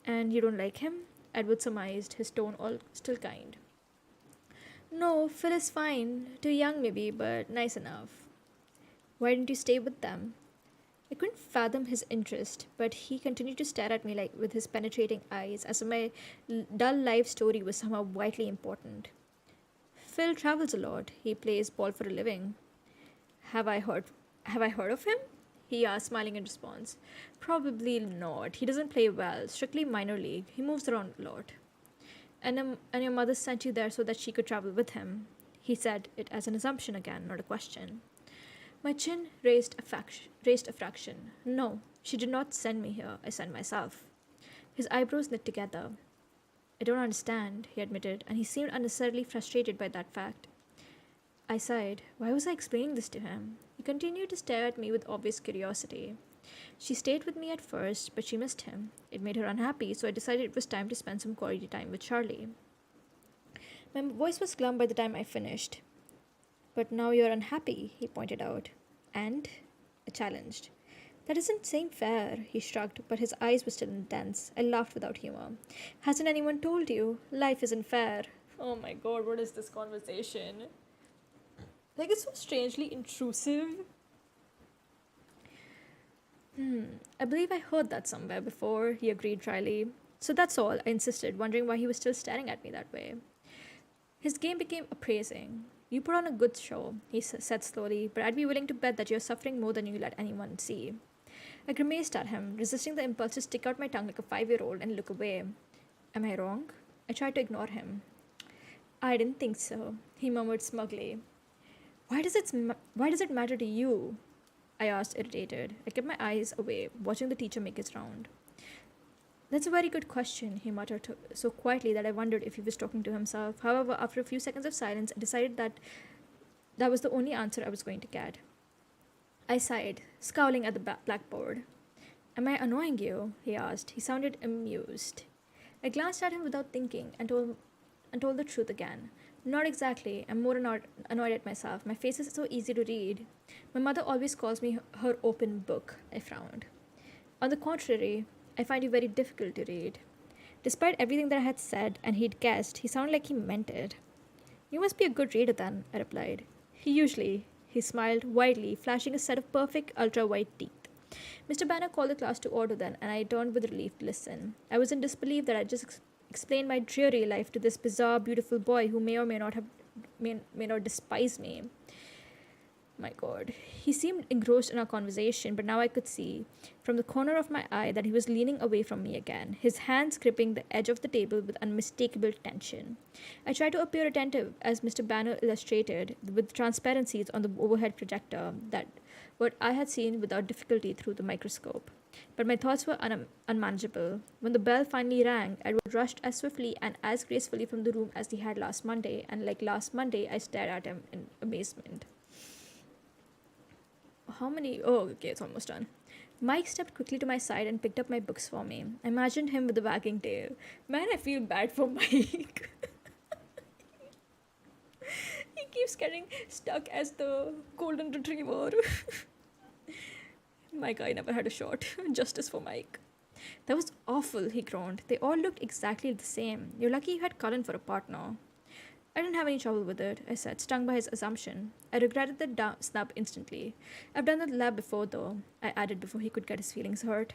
And you don't like him? Edward surmised, his tone all still kind. No, Phil is fine. Too young maybe, but nice enough. Why didn't you stay with them? I couldn't fathom his interest, but he continued to stare at me like with his penetrating eyes, as if my dull life story was somehow vitally important. Phil travels a lot. He plays ball for a living. Have I heard of him? He asked, smiling in response. Probably not. He doesn't play well. Strictly minor league. He moves around a lot. And your mother sent you there so that she could travel with him. He said it as an assumption again, not a question. My chin raised a fraction. No, she did not send me here. I sent myself. His eyebrows knit together. I don't understand, he admitted, and he seemed unnecessarily frustrated by that fact. I sighed. Why was I explaining this to him? He continued to stare at me with obvious curiosity. She stayed with me at first, but she missed him. It made her unhappy, so I decided it was time to spend some quality time with Charlie. My voice was glum by the time I finished. But now you're unhappy, he pointed out. And? I challenged. That isn't saying fair, he shrugged, but his eyes were still intense. I laughed without humor. Hasn't anyone told you? Life isn't fair. Oh my god, what is this conversation? Like, it's so strangely intrusive. I believe I heard that somewhere before, he agreed dryly. So that's all, I insisted, wondering why he was still staring at me that way. His game became appraising. You put on a good show, he said slowly, but I'd be willing to bet that you're suffering more than you let anyone see. I grimaced at him, resisting the impulse to stick out my tongue like a 5-year-old and look away. Am I wrong? I tried to ignore him. I didn't think so, he murmured smugly. Why does it matter to you? I asked, irritated. I kept my eyes away, watching the teacher make his round. That's a very good question, he muttered so quietly that I wondered if he was talking to himself. However, after a few seconds of silence, I decided that that was the only answer I was going to get. I sighed, scowling at the blackboard. Am I annoying you? He asked. He sounded amused. I glanced at him without thinking and told the truth again. Not exactly. I'm more annoyed at myself. My face is so easy to read. My mother always calls me her open book, I frowned. On the contrary, I find you very difficult to read. Despite everything that I had said and he'd guessed, he sounded like he meant it. You must be a good reader then, I replied. He smiled widely, flashing a set of perfect ultra-white teeth. Mr. Banner called the class to order then, and I turned with relief to listen. I was in disbelief that I just explained my dreary life to this bizarre, beautiful boy who may or may not despise me. My god. He seemed engrossed in our conversation, but now I could see, from the corner of my eye, that he was leaning away from me again, his hands gripping the edge of the table with unmistakable tension. I tried to appear attentive, as Mr. Banner illustrated, with transparencies on the overhead projector, that what I had seen without difficulty through the microscope. But my thoughts were unmanageable. When the bell finally rang, Edward rushed as swiftly and as gracefully from the room as he had last Monday, and like last Monday, I stared at him in amazement. Okay, it's almost done. Mike stepped quickly to my side and picked up my books for me. I imagined him with a wagging tail. Man, I feel bad for Mike. He keeps getting stuck as the golden retriever. My guy never had a shot. Justice for Mike. That was awful, he groaned. They all looked exactly the same. You're lucky you had Cullen for a partner. I didn't have any trouble with it, I said, stung by his assumption. I regretted the snub instantly. I've done the lab before, though, I added before he could get his feelings hurt.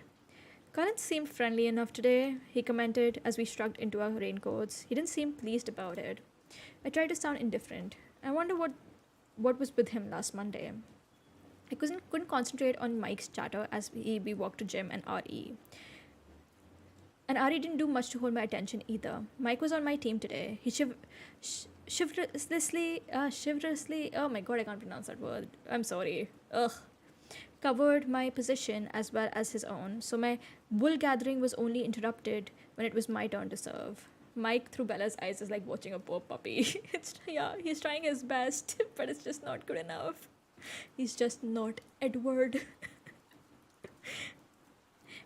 Cullen seemed friendly enough today, he commented as we shrugged into our raincoats. He didn't seem pleased about it. I tried to sound indifferent. I wonder what was with him last Monday. I couldn't concentrate on Mike's chatter as we walked to Jim and RE. And Ari didn't do much to hold my attention either. Mike was on my team today. He chivalrously, oh my god, I can't pronounce that word. I'm sorry. Covered my position as well as his own, so my wool gathering was only interrupted when it was my turn to serve. Mike, through Bella's eyes, is like watching a poor puppy. He's trying his best, but it's just not good enough. He's just not Edward.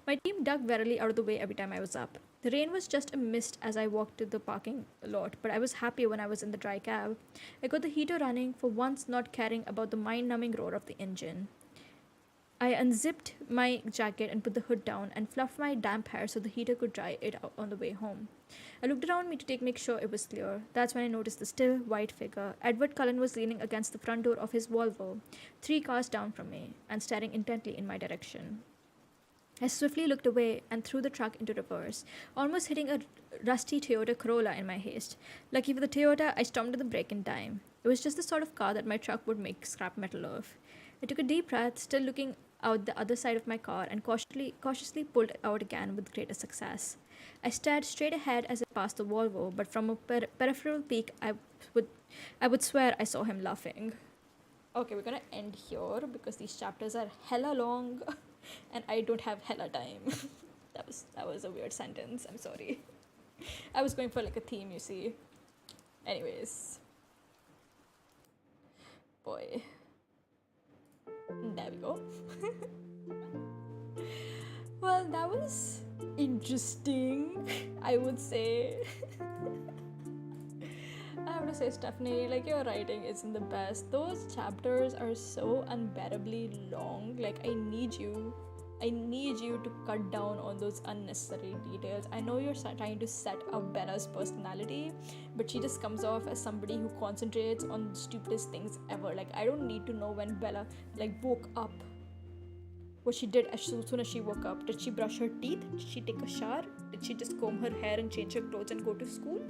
My team dug warily out of the way every time I was up. The rain was just a mist as I walked to the parking lot, but I was happier when I was in the dry cab. I got the heater running, for once not caring about the mind-numbing roar of the engine. I unzipped my jacket and put the hood down and fluffed my damp hair so the heater could dry it out on the way home. I looked around me to make sure it was clear. That's when I noticed the still, white figure. Edward Cullen was leaning against the front door of his Volvo, 3 cars down from me, and staring intently in my direction. I swiftly looked away and threw the truck into reverse, almost hitting a rusty Toyota Corolla in my haste. Lucky for the Toyota, I stomped to the brake in time. It was just the sort of car that my truck would make scrap metal of. I took a deep breath, still looking out the other side of my car, and cautiously pulled it out again with greater success. I stared straight ahead as I passed the Volvo, but from a peripheral peek, I would swear I saw him laughing. Okay, we're gonna end here because these chapters are hella long and I don't have hella time. that was a weird sentence. I'm sorry. I was going for like a theme, you see. Anyways, boy. There we go. Well, that was interesting, I would say. I have to say, Stephanie, like your writing isn't the best. Those chapters are so unbearably long. Like, I need you to cut down on those unnecessary details. I know you're trying to set up Bella's personality, but she just comes off as somebody who concentrates on the stupidest things ever. Like, I don't need to know when Bella like woke up, what she did as soon as she woke up. Did she brush her teeth? Did she take a shower? Did she just comb her hair and change her clothes and go to school?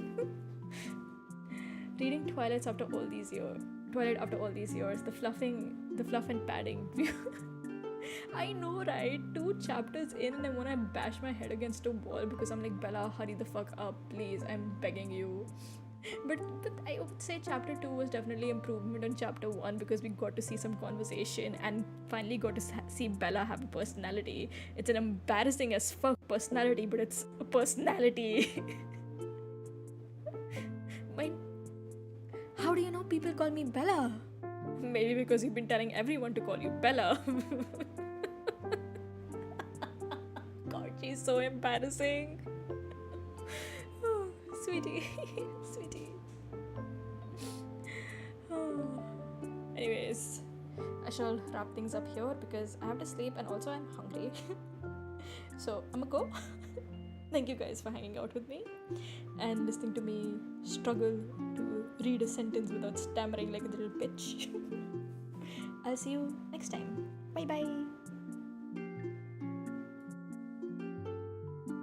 Reading Twilight after all these years, the fluff and padding. I know, right? 2 chapters in and I wanna bash my head against a wall because I'm like, Bella, hurry the fuck up, please, I'm begging you. But I would say chapter 2 was definitely improvement on chapter 1 because we got to see some conversation and finally got to see Bella have a personality. It's an embarrassing as fuck personality, but it's a personality. How do you know people call me Bella? Maybe because you've been telling everyone to call you Bella. God, she's so embarrassing. Oh, sweetie. Sweetie. Oh. Anyways, I shall wrap things up here because I have to sleep and also I'm hungry. So I'm gonna go. Thank you guys for hanging out with me and listening to me struggle to read a sentence without stammering like a little bitch. I'll see you next time. Bye bye.